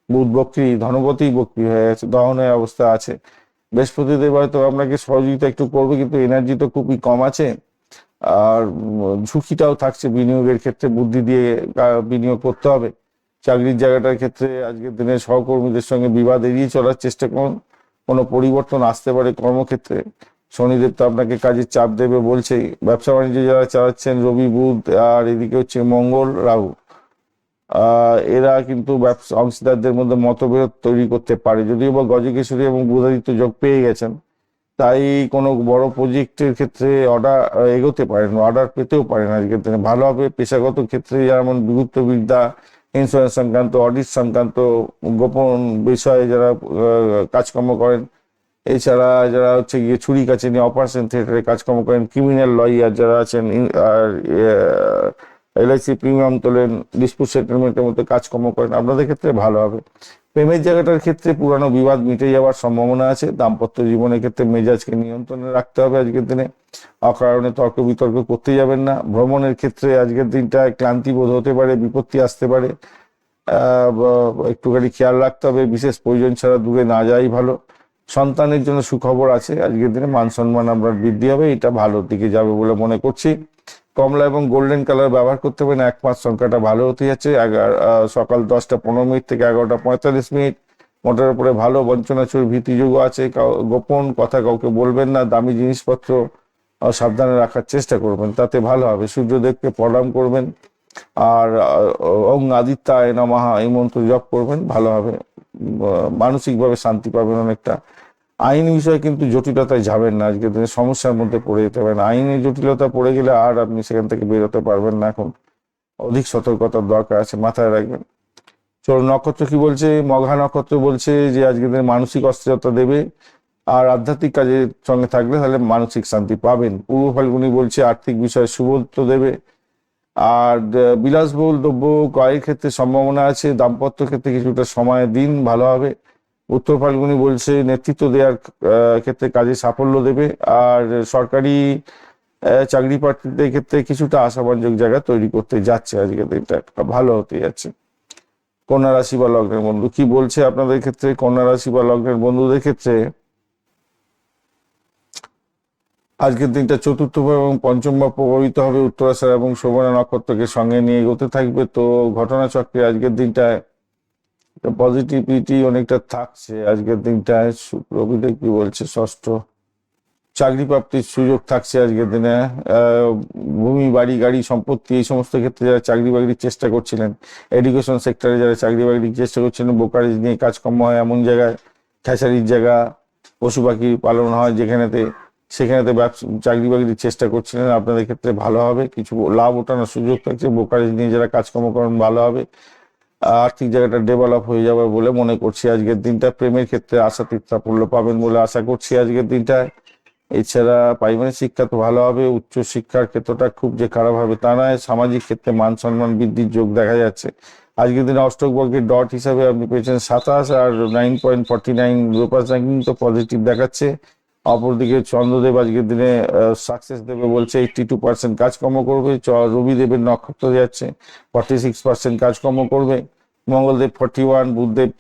বুধ বক্রী, ধনপতি বক্রী হয়ে গেছে, দহনের অবস্থা আছে। বৃহস্পতিদেব হয়তো আপনাকে সহযোগিতা একটু করবে, কিন্তু এনার্জি তো খুবই কম আছে। আর ঝুঁকিটাও থাকছে বিনিয়োগের ক্ষেত্রে, বুদ্ধি দিয়ে বিনিয়োগ করতে হবে। চাকরির জায়গাটার ক্ষেত্রে আজকের দিনে সহকর্মীদের সঙ্গে বিবাদ এড়িয়ে চলার চেষ্টা করুন। কোনো পরিবর্তন আসতে পারে কর্মক্ষেত্রে। শনিদেব তো আপনাকে কাজের চাপ দেবে বলছেই। ব্যবসা বাণিজ্য যারা চালাচ্ছেন, রবি বুধ আর এদিকে হচ্ছে মঙ্গল রাহু, এরা কিন্তু ব্যবসা অংশীদারদের মধ্যে মতবিরোধ তৈরি করতে পারে। যদিও বা গজকেশরী এবং বুধাদিত্য যোগ পেয়ে গেছেন, তাই কোনো বড় প্রজেক্টের ক্ষেত্রে অর্ডার এগোতে পারেন, অর্ডার পেতেও পারেন আজকের দিনে। ভালো হবে। পেশাগত ক্ষেত্রে যেমন বিভূত বিদ্যা, ইন্স্যুরেন্স সংক্রান্ত, অডিট সংক্রান্ত, গোপন বিষয়ে যারা কাজকর্ম করেন, এছাড়া যারা হচ্ছে গিয়ে ছুরি কাছে নিয়ে অপারেশন থিয়েটারে কাজকর্ম করেন, ক্রিমিনাল লয়ার যারা আছেন, আর এলআইসি প্রিমিয়াম তোলেন, ডিসপুট সেটেলমেন্টের মধ্যে কাজকর্ম করেন, আপনাদের ক্ষেত্রে ভালো হবে। প্রেমের জায়গাটার ক্ষেত্রে পুরানো বিবাদ মিটে যাওয়ার সম্ভাবনা আছে। দাম্পত্য জীবনের ক্ষেত্রে মেজাজকে নিয়ন্ত্রণে রাখতে হবে আজকের দিনে। অকারণে তর্ক বিতর্ক করতে যাবেন না। ভ্রমণের ক্ষেত্রে আজকের দিনটায় ক্লান্তি বোধ হতে পারে, বিপত্তি আসতে পারে, একটুখানি খেয়াল রাখতে হবে। বিশেষ প্রয়োজন ছাড়া দূরে না যাওয়াই ভালো। সন্তানের জন্য সুখবর আছে আজকের দিনে, মান সম্মান আপনার বৃদ্ধি হবে, এটা ভালোর দিকে যাবে বলে মনে করছি। কমলা এবং গোল্ডেন কালার ব্যবহার করতে পারেন। 1-5 সংখ্যাটা ভালো হতে যাচ্ছে। সকাল 10টা 15 মিনিট থেকে 11টা 45 মিনিট। মোটের উপরে ভালো। বঞ্চনা চুরি ভীতিযোগ আছে। গোপন কথা কাউকে বলবেন না। দামি জিনিসপত্র সাবধানে রাখার চেষ্টা করবেন, তাতে ভালো হবে। সূর্যদেবকে প্রণাম করবেন আর ওং আদিত্যায় নমঃ এই মন্ত্র জপ করবেন, ভালো হবে। মানসিকভাবে শান্তি পাবেন অনেকটা। আইন বিষয়ে কিন্তু জটিলতায় যাবেন না, আজকের দিনে সমস্যার মধ্যে পড়ে যেতে পারেন। আইনের জটিলতা পড়ে গেলে আর আপনি সেখান থেকে বেরোতে পারবেন না। এখন অধিক সতর্কতার দরকার আছে, মাথায় রাখবেন। চলো, নক্ষত্র কি বলছে? মঘা নক্ষত্র বলছে যে আজকের দিনে মানসিক অস্থিরতা দেবে, আর আধ্যাত্মিক কাজের সঙ্গে থাকলে তাহলে মানসিক শান্তি পাবেন। পূর্ব ফাল্গুনি বলছে আর্থিক বিষয়ে শুভত্ব দেবে। আর বিলাসবহুল দ্রব্য ক্রয়ের ক্ষেত্রে সম্ভাবনা আছে। দাম্পত্য ক্ষেত্রে কিছুটা সময় দিন, ভালো হবে। উত্তর ফাল্গুনি বলছে নেতৃত্ব দেওয়ার ক্ষেত্রে কাজে সাফল্য দেবে। আর সরকারি চাকরি প্রার্থীদের ক্ষেত্রে কিছুটা আশাবাঞ্জক জায়গা তৈরি করতে যাচ্ছে আজকের দিনটা, ভালো হতে যাচ্ছে। কন্যা রাশি বা লগ্নের বন্ধু কি বলছে আপনাদের ক্ষেত্রে? কন্যা রাশি বা লগ্নের বন্ধুদের ক্ষেত্রে আজকের দিনটা চতুর্থ ভাব এবং পঞ্চম ভাব প্রভাবিত হবে। উত্তরাষাঢ় এবং শোভনা নক্ষত্রকে সঙ্গে নিয়ে এগোতে থাকবে। তো ঘটনাচক্রে আজকের দিনটায় পজিটিভিটি অনেকটা থাকছে। আজকের দিনটায় রবিদেব কি বলছে? ষষ্ঠ, চাকরি প্রাপ্তির সুযোগ থাকছে আজকের দিনে। ভূমি, বাড়ি, গাড়ি, সম্পত্তি, এই সমস্ত ক্ষেত্রে যারা চাকরি বাকরির চেষ্টা করছিলেন, এডুকেশন সেক্টরে যারা চাকরি বাকরির চেষ্টা করছিলেন, ব্রোকারেজ নিয়ে কাজকর্ম হয় এমন জায়গায়, খেসারির জায়গা, পশু পাখি পালন হয় যেখানেতে, সেখানেতে চাকরি বাকরির চেষ্টা করছিলেন, আপনাদের ক্ষেত্রে ভালো হবে। কিছু লাভ ওঠানোর সুযোগ থাকছে। ব্রোকারেজ নিয়ে যারা কাজকর্ম করেন, ভালো হবে। আর্থিক জায়গাটা ডেভেলপ হয়ে যাবে বলে মনে করছি আজকের দিনটা। প্রেমের ক্ষেত্রে আশাতীত সাফল্য পাবেন বলে আশা করছি আজকের দিনটায়। এছাড়া পারিবারিক শিক্ষা তো ভালো হবে। উচ্চ শিক্ষার ক্ষেত্রটা খুব যে খারাপ হবে তা নয়। সামাজিক ক্ষেত্রে মান সম্মান বৃদ্ধির যোগ দেখা যাচ্ছে। আজকের দিনে অষ্টক বর্গের ডট হিসাবে আপনি পেয়েছেন 27 আর 9.49 রূপাস র্যাঙ্কিং তো পজিটিভ দেখাচ্ছে। অপরদিকে চন্দ্রদেব আজকের দিনে সাকসেস দেবে বলছে। 82% কাজকর্ম করবে। রবিদেবের নক্ষত্র যাচ্ছে, 46% কাজকর্ম করবে। মঙ্গলদেব 41, বুধদেব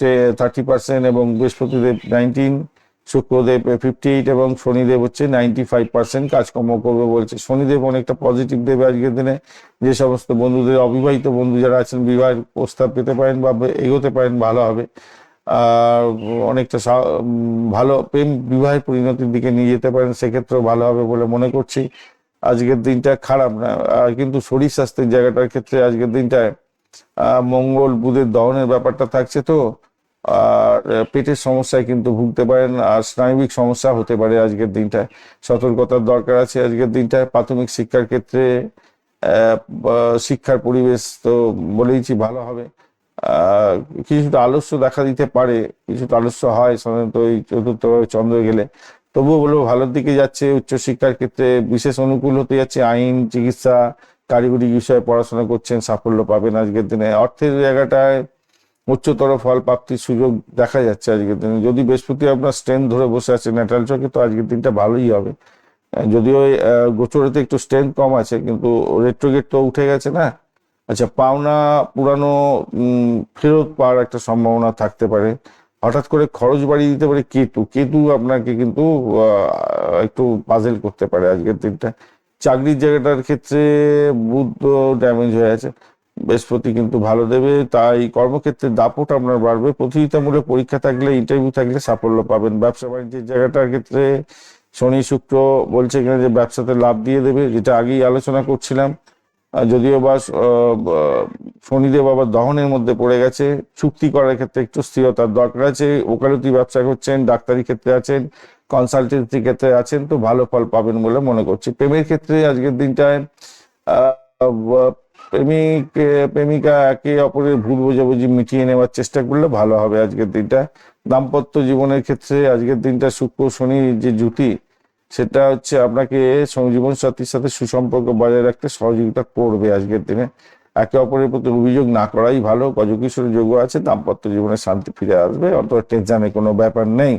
30% এবং বৃহস্পতিদেব 19। শুক্রদেব 58 এবং শনিদেব হচ্ছে 95% কাজকর্ম করবে বলছে। শনিদেব অনেকটা পজিটিভ দেবে আজকের দিনে। যে সমস্ত বন্ধুদের, অবিবাহিত বন্ধু যারা আছেন, বিবাহের প্রস্তাব পেতে পারেন বা এগোতে পারেন, ভালো হবে। আর অনেকটা ভালো প্রেম বিবাহের পরিণতির দিকে নিয়ে যেতে পারেন, সেক্ষেত্রেও ভালো হবে বলে মনে করছি। আজকের দিনটা খারাপ না, কিন্তু শরীর স্বাস্থ্যের জায়গাটার ক্ষেত্রে আজকের দিনটায় মঙ্গল বুধের দহনের ব্যাপারটা থাকছে, তো আর পেটের সমস্যায় কিন্তু ভুগতে পারেন, আর স্নায়বিক সমস্যা হতে পারে আজকের দিনটায়। সতর্কতার দরকার আছে আজকের দিনটায়। প্রাথমিক শিক্ষার ক্ষেত্রে শিক্ষার পরিবেশ তো বলেইছি ভালো হবে। কিছুটা আলস্য দেখা দিতে পারে, কিছুটা আলস্য হয় সাধারণত ওই চতুর্থ চন্দ্র গেলে, তবুও বলবো ভালোর দিকে যাচ্ছে। উচ্চশিক্ষার ক্ষেত্রে বিশেষ অনুকূল হতে যাচ্ছে। আইন, চিকিৎসা, কারিগরি বিষয়ে পড়াশোনা করছেন, সাফল্য পাবেন আজকের দিনে। অর্থের জায়গাটায় উচ্চতর ফল প্রাপ্তির সুযোগ দেখা যাচ্ছে আজকের দিনে। যদি বৃহস্পতি আপনার স্ট্রেন্থ ধরে বসে আছে ন্যাটাল চকে, তো আজকের দিনটা ভালোই হবে। যদিও গোচরেতে একটু স্ট্রেন্থ কম আছে, কিন্তু রেট্রোগেট তো উঠে গেছে না। আচ্ছা, পাওনা পুরানো ফেরত পাওয়ার একটা সম্ভাবনা থাকতে পারে। হঠাৎ করে খরচ বাড়িয়ে দিতে পারে কেতু। কেতু আপনাকে কিন্তু একটু পাজেল করতে পারে আজকের দিনটা। চাকরির জায়গাটার ক্ষেত্রে বুধ ড্যামেজ হয়ে আছে, বৃহস্পতি কিন্তু ভালো দেবে। তাই কর্মক্ষেত্রে দাপট আপনার বাড়বে। প্রতিযোগিতামূলক পরীক্ষা থাকলে, ইন্টারভিউ থাকলে সাফল্য পাবেন। ব্যবসা বাণিজ্যের জায়গাটার ক্ষেত্রে শনি শুক্র বলছে কিনা যে ব্যবসাতে লাভ দিয়ে দেবে, যেটা আগেই আলোচনা করছিলাম। যদিও বা শনিদেব আবার দহনের মধ্যে পড়ে গেছে। চুক্তি করার ক্ষেত্রে একটু স্থিরতার দরকার আছে। ওকালতি ব্যবসা করছেন, ডাক্তারি ক্ষেত্রে আছেন, কনসালটেন্সি ক্ষেত্রে আছেন, তো ভালো ফল পাবেন বলে মনে করছি। প্রেমের ক্ষেত্রে আজকের দিনটায় প্রেমিক প্রেমিকা একে অপরের ভুল বোঝাবুঝি মিটিয়ে নেওয়ার চেষ্টা করলে ভালো হবে আজকের দিনটা। দাম্পত্য জীবনের ক্ষেত্রে আজকের দিনটা শুক্র শনি যে জুতি, সেটা হচ্ছে আপনাকে জীবন সাথীর সাথে সুসম্পর্ক বজায় রাখতে সহযোগিতা করবে আজকের দিনে। একে অপরের প্রতি অভিযোগ না করাই ভালো। গজকিশোরের যোগ্য আছে, দাম্পত্য জীবনে শান্তি ফিরে আসবে, অত টেনশনে কোনো ব্যাপার নেই।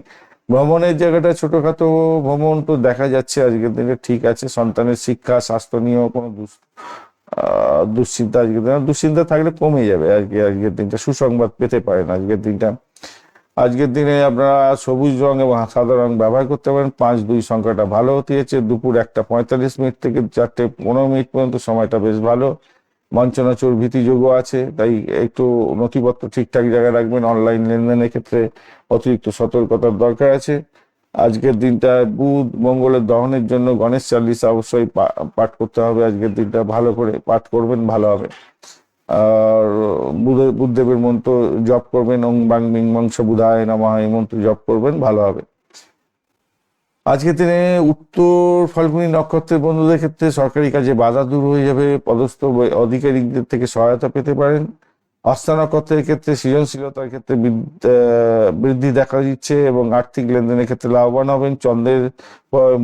ভ্রমণের জায়গাটা ছোটখাটো ভ্রমণ তো দেখা যাচ্ছে আজকের দিনে, ঠিক আছে। সন্তানের শিক্ষা, স্বাস্থ্য নিয়েও কোনো দুশ্চিন্তা আজকের দিনে, দুশ্চিন্তা থাকলে কমে যাবে আর কি। আজকের দিনটা সুসংবাদ পেতে পারেন আজকের দিনটা। আজকের দিনে আপনারা সবুজ রং এবং সাদা রং ব্যবহার করতে পারেন। 5-2 সংখ্যাটা ভালো হতে যাচ্ছে। দুপুর 1:45 থেকে 4:15 পর্যন্ত সময়টা বেশ ভালো। মঞ্চনাচর ভীতিযোগ্য আছে, তাই একটু নথিপত্র ঠিকঠাক জায়গায় রাখবেন। অনলাইন লেনদেনের ক্ষেত্রে অতিরিক্ত সতর্কতার দরকার আছে। আজকের দিনটা বুধ মঙ্গলের দহনের জন্য গণেশ চালিসা অবশ্যই পাঠ করতে হবে। আজকের দিনটা ভালো করে পাঠ করবেন, ভালো হবে। আর বুধদেবের মন্ত্র জপ করবেন, ওং বাং মিং মংস বুধায় নমঃ, এই মন্ত্র জপ করবেন, ভালো হবে। আজকের দিনে উত্তর ফাল্গুনী নক্ষত্রের বন্ধুদের ক্ষেত্রে সরকারি কাজে বাধা দূর হয়ে যাবে। পদস্থ আধিকারিকদের থেকে সহায়তা পেতে পারেন। হস্তা নক্ষত্রের ক্ষেত্রে সৃজনশীলতার ক্ষেত্রে বৃদ্ধি দেখা দিচ্ছে এবং আর্থিক লেনদেনের ক্ষেত্রে লাভবান হবেন। চন্দ্রের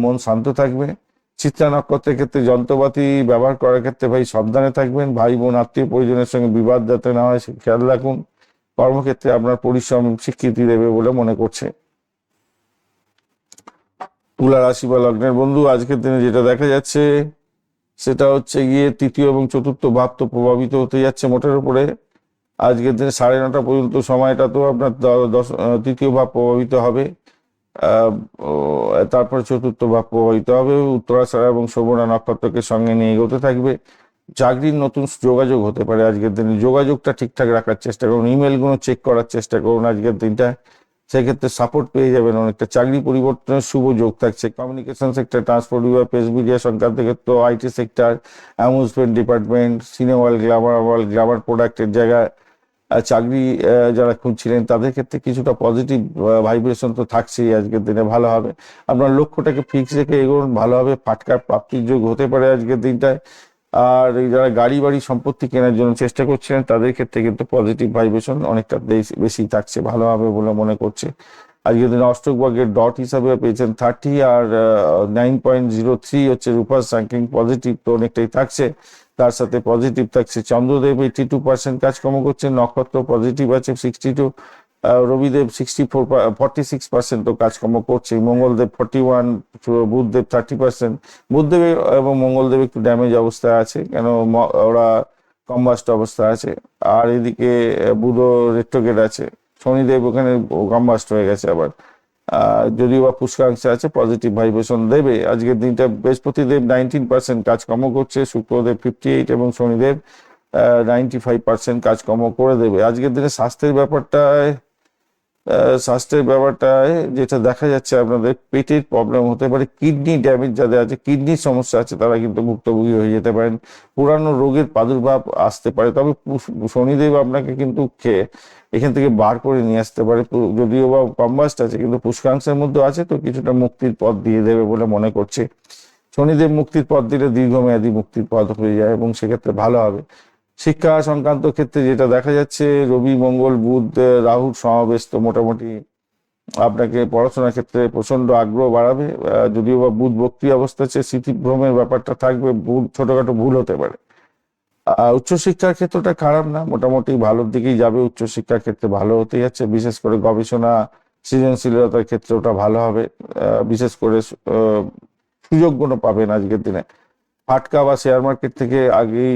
মন শান্ত থাকবে। চিত্রা নক্ষত্রের ক্ষেত্রে যন্ত্রপাতি ব্যবহার করার ক্ষেত্রে ভাই সাবধানে থাকবেন। ভাই বোন আত্মীয় পরিজনের সঙ্গে বিবাদ যাতে না হয় সে খেয়াল রাখুন। কর্মক্ষেত্রে আপনার পরিশ্রম স্বীকৃতি দেবে বলে মনে করছে। তুলা রাশি বা লগ্নের বন্ধু, আজকের দিনে যেটা দেখা যাচ্ছে সেটা হচ্ছে গিয়ে তৃতীয় এবং চতুর্থ ভাব তো প্রভাবিত হতে যাচ্ছে মোটের উপরে। আজকের দিনে 9:30 পর্যন্ত সময়টা তো আপনার তৃতীয় ভাব প্রভাবিত হবে। তারপরে চতুর্থ ভাব প্রভাবিত হবে। উত্তরাষাঢ়া এবং শ্রবণা নক্ষত্রকে সঙ্গে নিয়ে এগোতে থাকবে। চাকরির নতুন যোগাযোগ হতে পারে আজকের দিনে। যোগাযোগটা ঠিকঠাক রাখার চেষ্টা করুন, ইমেলগুলো চেক করার চেষ্টা করুন আজকের দিনটা। সেক্ষেত্রে সাপোর্ট পেয়ে যাবেন অনেকটা। চাকরি পরিবর্তনের শুভ যোগ থাকছে। কমিউনিকেশন সেক্টর, ট্রান্সপোর্ট বিভাগ, প্রেস মিডিয়া সংক্রান্ত ক্ষেত্র, IT sector, amusement department, cinema hall, Glamour প্রোডাক্টের জায়গায় চাকরি যারা খুঁজছিলেন তাদের ক্ষেত্রে কিছুটা পজিটিভ ভাইব্রেশন তো থাকছেই। আজকের দিনে ভালো হবে। আপনার লক্ষ্যটাকে ফিক্স রেখে এগোন, ভালো হবে। ফাটকার প্রাপ্তির যোগ হতে পারে আজকের দিনটায়। আর যারা গাড়ি বাড়ি সম্পত্তি কেনার জন্য চেষ্টা করছিলেন তাদের ক্ষেত্রে কিন্তু পজিটিভ ভাইব্রেশন অনেকটা বেশি থাকছে, ভালো হবে বলে মনে করছে। আজকের দিনে অষ্টক ভাগ্যের ডট হিসাবে পেয়েছেন 30, আর 9.03 হচ্ছে রূপাস র্যাঙ্কিং, পজিটিভ তো অনেকটাই থাকছে। তার সাথে পজিটিভ থাকছে চন্দ্রদেব 82% কাজকর্ম করছেন। নক্ষত্র পজিটিভ আছে 62। রবিদেব 46% তো কাজকর্ম করছে। মঙ্গলদেব 41, বুধদেব 30%। বুধদেব এবং মঙ্গলদেব একটু ড্যামেজ অবস্থায় আছে, কেন ওরা কম্বাস্ট অবস্থায় আছে। আর এদিকে বুধ রেট্রোগেট আছে। শনিদেব ওখানে কম্বাস্ট হয়ে গেছে আবার। যদিও বা পুষ্কাংশে আছে, পজিটিভ ভাইব্রেশন দেবে। আজকের দিনটা বৃহস্পতিদেব 19% কাজকর্ম করছে, শুক্রদেব 58 এবং শনিদেব 95% কাজকর্ম করে দেবে। আজকের দিনে স্বাস্থ্যের ব্যাপারটায় যেটা দেখা যাচ্ছে, আপনাদের পেটের প্রবলেম হতে পারে, কিডনি ড্যামেজ যাদের আছে, কিডনির সমস্যা আছে, তারা কিন্তু ভুক্তভোগী হয়ে যেতে পারেন। পুরানো রোগের প্রাদুর্ভাব আসতে পারে, তবে শনিদেব আপনাকে কিন্তু এখান থেকে বার করে নিয়ে আসতে পারে। যদিও বা কম্বাস্ট আছে, কিন্তু পুষ্কাংশের মধ্যে আছে, তো কিছুটা মুক্তির পথ দিয়ে দেবে বলে মনে করছে। শনিদেব মুক্তির পথ দিলে দীর্ঘমেয়াদী মুক্তির পথ হয়ে যায় এবং সেক্ষেত্রে ভালো হবে। শিক্ষা সংক্রান্ত ক্ষেত্রে যেটা দেখা যাচ্ছে, রবি মঙ্গল বুধ রাহুর সমাবেশ তো মোটামুটি আপনাকে পড়াশোনার ক্ষেত্রে প্রচন্ড আগ্রহ বাড়াবে। যদিও বা বুধ বক্রী অবস্থা আছে, স্মৃতিভ্রমের ব্যাপারটা থাকবে, ছোটখাটো ভুল হতে পারে। উচ্চশিক্ষার ক্ষেত্রটা খারাপ না, মোটামুটি ভালোর দিকেই যাবে। উচ্চশিক্ষার ক্ষেত্রে ভালো হতে যাচ্ছে, বিশেষ করে গবেষণা সৃজনশীলতার ক্ষেত্রে ওটা ভালো হবে। বিশেষ করে সুযোগগুলো পাবেন আজকের দিনে। ফাটকা বা শেয়ার মার্কেট থেকে আগেই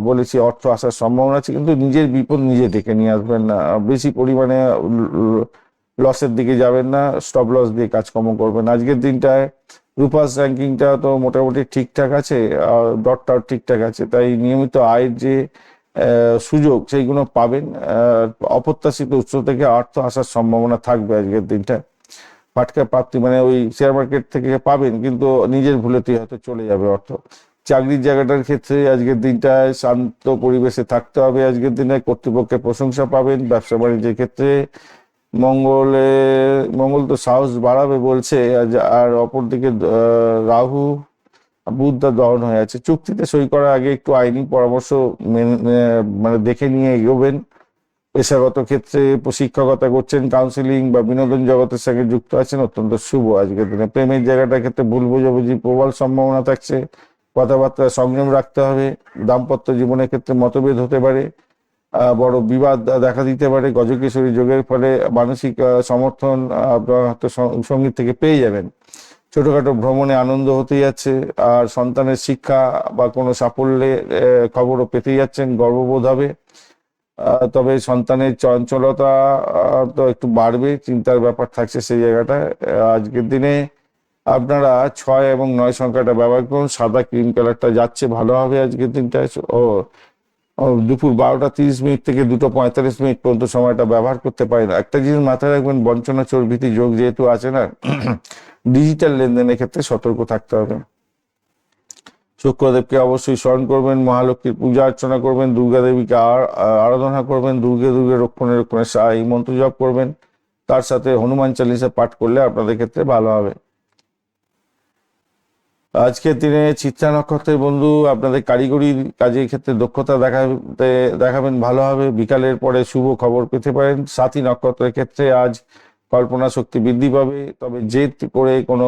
বলেছি অর্থ আসার সম্ভাবনা আছে, কিন্তু নিজের বিপদ নিজে ডেকে নিয়ে আসবেন না। বেশি পরিমাণে লসের দিকে যাবেন না, স্টপ লস দিয়ে কাজকর্ম করবেন। আজকের দিনটায় রূপাস র্যাঙ্কিংটা তো মোটামুটি ঠিকঠাক আছে, আর ডটটাও ঠিকঠাক আছে, তাই নিয়মিত আয়ের যে সুযোগ সেইগুলো পাবেন। অপ্রত্যাশিত উৎস থেকে অর্থ আসার সম্ভাবনা থাকবে আজকের দিনটা। ফাটকা প্রাপ্তি মানে ওই শেয়ার মার্কেট থেকে পাবেন, কিন্তু নিজের ভুলেতেই হয়তো চলে যাবে অর্থ। চাকরির জায়গাটার ক্ষেত্রে আজকের দিনটায় শান্ত পরিবেশে থাকতে হবে। আজকের দিনে কর্তৃপক্ষের প্রশংসা পাবেন। ব্যবসা বাণিজ্যের ক্ষেত্রে মঙ্গল তো সাহস বাড়াবে বলছে, আর অপরদিকে রাহু বুধ দহন হয়ে আছে। চুক্তিতে সই করার আগে একটু আইনি পরামর্শ মানে দেখে নিয়ে এগোবেন। পেশাগত ক্ষেত্রে শিক্ষকতা করছেন, কাউন্সিলিং বা বিনোদন জগতের সঙ্গে যুক্ত আছেন, অত্যন্ত শুভ আজকের দিনে। প্রেমের জায়গাটার ক্ষেত্রে ভুল বোঝাবুঝি প্রবল সম্ভাবনা থাকছে, কথাবার্তা সংযম রাখতে হবে। দাম্পত্য জীবনের ক্ষেত্রে মতভেদ হতে পারে, বড় বিবাদ দেখা দিতে পারে। গজকেশরী যোগের ফলে মানসিক সমর্থন আপনার হয়তো সঙ্গীত থেকে পেয়ে যাবেন। ছোটখাটো ভ্রমণে আনন্দ হতে যাচ্ছে, আর সন্তানের শিক্ষা বা কোনো সাফল্যে খবরও পেতে যাচ্ছেন, গর্ববোধ হবে। তবে সন্তানের চঞ্চলতা তো একটু বাড়বে, চিন্তার ব্যাপার থাকছে সেই জায়গাটায়। আজকের দিনে আপনারা 6 এবং 9 সংখ্যাটা ব্যবহার করুন। সাদা ক্রিম কালারটা যাচ্ছে, ভালো হবে আজকের দিনটায়। দুপুর 12টা 30 মিনিট থেকে 2টা 45 মিনিট পর্যন্ত সময়টা ব্যবহার করতে পারেন। একটা জিনিস মাথায় রাখবেন, বঞ্চনা চর্বিতি যোগ যেহেতু আছে না, ডিজিটাল লেনদেনের ক্ষেত্রে সতর্ক থাকতে হবে। শুক্রদেবকে অবশ্যই স্মরণ করবেন, মহালক্ষ্মীর পূজা অর্চনা করবেন, দুর্গা দেবীকে আরাধনা করবেন, দুর্গে দুর্গে রক্ষণে রক্ষণে এই মন্ত্র জপ করবেন। তার সাথে হনুমান চালিসা পাঠ করলে আপনাদের ক্ষেত্রে ভালো হবে। আজকের দিনে চিত্রা নক্ষত্রের বন্ধু আপনাদের কারিগরি কাজের ক্ষেত্রে দক্ষতা দেখাবেন, ভালো হবে। বিকালের পরে শুভ খবর পেতে পারেন। সাথী নক্ষত্রের ক্ষেত্রে আজ কল্পনা শক্তি বৃদ্ধি পাবে, তবে জেদ করে কোনো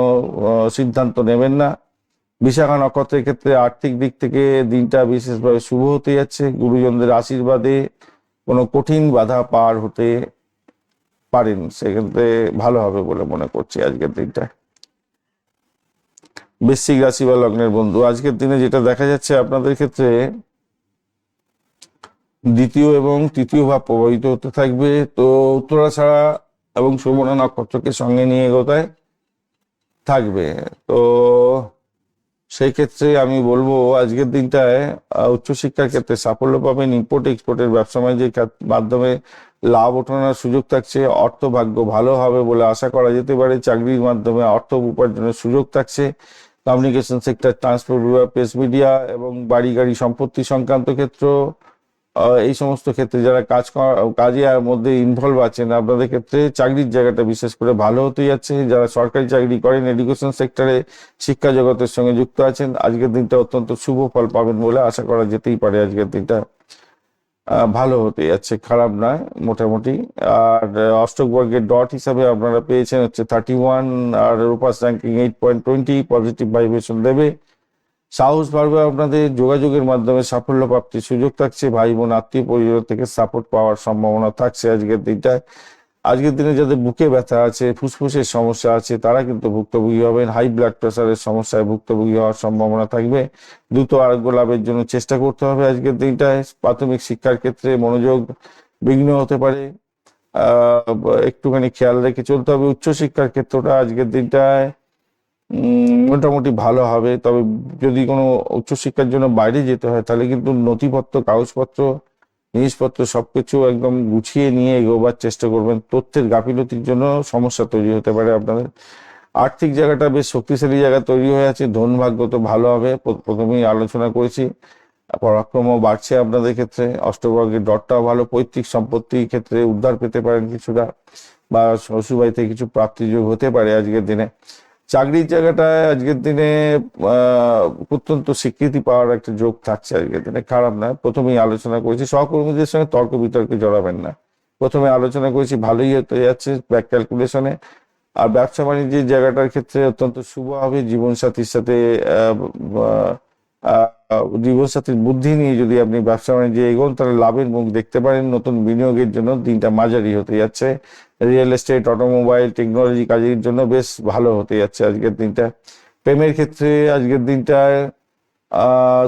সিদ্ধান্ত নেবেন না। বিশাখা নক্ষত্রের ক্ষেত্রে আর্থিক দিক থেকে দিনটা বিশেষভাবে শুভ হতে যাচ্ছে। গুরুজনদের আশীর্বাদে কোনো কঠিন বাধা পার হতে পারেন, সেক্ষেত্রে ভালো হবে বলে মনে করছি আজকের দিনটা। বৃশ্চিক রাশি বা লগ্নের বন্ধু, আজকের দিনে যেটা দেখা যাচ্ছে আপনাদের ক্ষেত্রে দ্বিতীয় এবং তৃতীয় ভাব প্রভাবিত হতে থাকবে। তো উত্তরাষাঢ়া এবং শ্রবণা নক্ষত্রকে সঙ্গে নিয়ে এগোতায় থাকবে। তো সেই ক্ষেত্রে আমি বলবো আজকের দিনটায় উচ্চশিক্ষার ক্ষেত্রে সাফল্য পাবেন। ইম্পোর্ট এক্সপোর্টের ব্যবসা বাণিজ্যের মাধ্যমে লাভ ওঠানোর সুযোগ থাকছে। অর্থভাগ্য ভালো হবে বলে আশা করা যেতে পারে। চাকরির মাধ্যমে অর্থ উপার্জনের সুযোগ থাকছে। কমিউনিকেশন সেক্টর, ট্রান্সপোর্ট বিভাগ, প্রেস মিডিয়া এবং বাড়ি গাড়ি সম্পত্তি সংক্রান্ত ক্ষেত্র, এই সমস্ত ক্ষেত্রে যারা কাজের মধ্যে ইনভলভ আছেন, আপনাদের ক্ষেত্রে চাকরির জায়গাটা বিশেষ করে ভালো হতে যাচ্ছে। যারা সরকারি চাকরি করেন, এডুকেশন সেক্টরে শিক্ষা জগতের সঙ্গে যুক্ত আছেন, আজকের দিনটা অত্যন্ত শুভ ফল পাবেন বলে আশা করা যেতেই পারে। আজকের দিনটা ভালো হতে যাচ্ছে, খারাপ নয় মোটামুটি। আর অষ্টক বর্গের ডট হিসাবে আপনারা পেয়েছেন হচ্ছে 31, আর রূপাস র্যাঙ্কিং 8.20, পজিটিভ ভাইব্রেশন দেবে। সাহস বাড়বে আপনাদের। যোগাযোগের মাধ্যমে সাফল্য প্রাপ্তির সুযোগ থাকছে। ভাই বোন আত্মীয় পরিজন থেকে সাপোর্ট পাওয়ার সম্ভাবনা থাকছে আজকের দিনটায়। আজকের দিনে যাদের বুকে ব্যথা আছে, ফুসফুসের সমস্যা আছে, তারা কিন্তু ভুক্তভোগী হবেন। হাই ব্লাড প্রেশারের সমস্যায় ভুক্তভোগী হওয়ার সম্ভাবনা থাকবে। দ্রুত আরোগ্য লাভের জন্য চেষ্টা করতে হবে আজকের দিনটায়। প্রাথমিক শিক্ষার ক্ষেত্রে মনোযোগ বিঘ্ন হতে পারে। একটুখানি খেয়াল রেখে চলতে হবে। উচ্চশিক্ষার ক্ষেত্রটা আজকের দিনটায় মোটামুটি ভালো হবে, তবে যদি কোনো উচ্চশিক্ষার জন্য বাইরে যেতে হয় তাহলে কিন্তু নথিপত্র, কাগজপত্র, জিনিসপত্র সবকিছু একদম গুছিয়ে নিয়ে এগোবার চেষ্টা করবেন। তথ্যের গাফিলতির জন্য সমস্যা তৈরি হতে পারে আপনাদের। আর্থিক জায়গাটা বেশ শক্তিশালী জায়গা তৈরি হয়ে আছে, ধন ভাগ্য তো ভালো হবে, প্রথমেই আলোচনা করেছি। পরাক্রমও বাড়ছে আপনাদের ক্ষেত্রে, অষ্টভাগ্যের ডটটাও ভালো, পৈতৃক সম্পত্তির ক্ষেত্রে উদ্ধার পেতে পারেন কিছুটা, বা শ্বশুরবাড়ি থেকে কিছু প্রাপ্তিযোগ হতে পারে আজকের দিনে। চাকরির জায়গাটায় আজকের দিনে অত্যন্ত স্বীকৃতি পাওয়ার একটা যোগ থাকছে আজকের দিনে, খারাপ না। প্রথমেই আলোচনা করেছি সহকর্মীদের সঙ্গে তর্ক বিতর্কে জড়াবেন না, প্রথমে আলোচনা করেছি, ভালোই হতে যাচ্ছে ব্যাক ক্যালকুলেশনে। আর ব্যবসা বাণিজ্যের জায়গাটার ক্ষেত্রে অত্যন্ত শুভ হবে। জীবনসাথীর সাথে জীবনসাথীর বুদ্ধি নিয়ে যদি আপনি ব্যবসা বাণিজ্যে এগোন তাহলে লাভের মুখ দেখতে পারেন। নতুন বিনিয়োগের জন্য দিনটা মাঝারি হতে যাচ্ছে। রিয়েল এস্টেট, অটোমোবাইল, টেকনোলজি কাজের জন্য বেশ ভালো হতে যাচ্ছে আজকের দিনটা। প্রেমের ক্ষেত্রে আজকের দিনটায়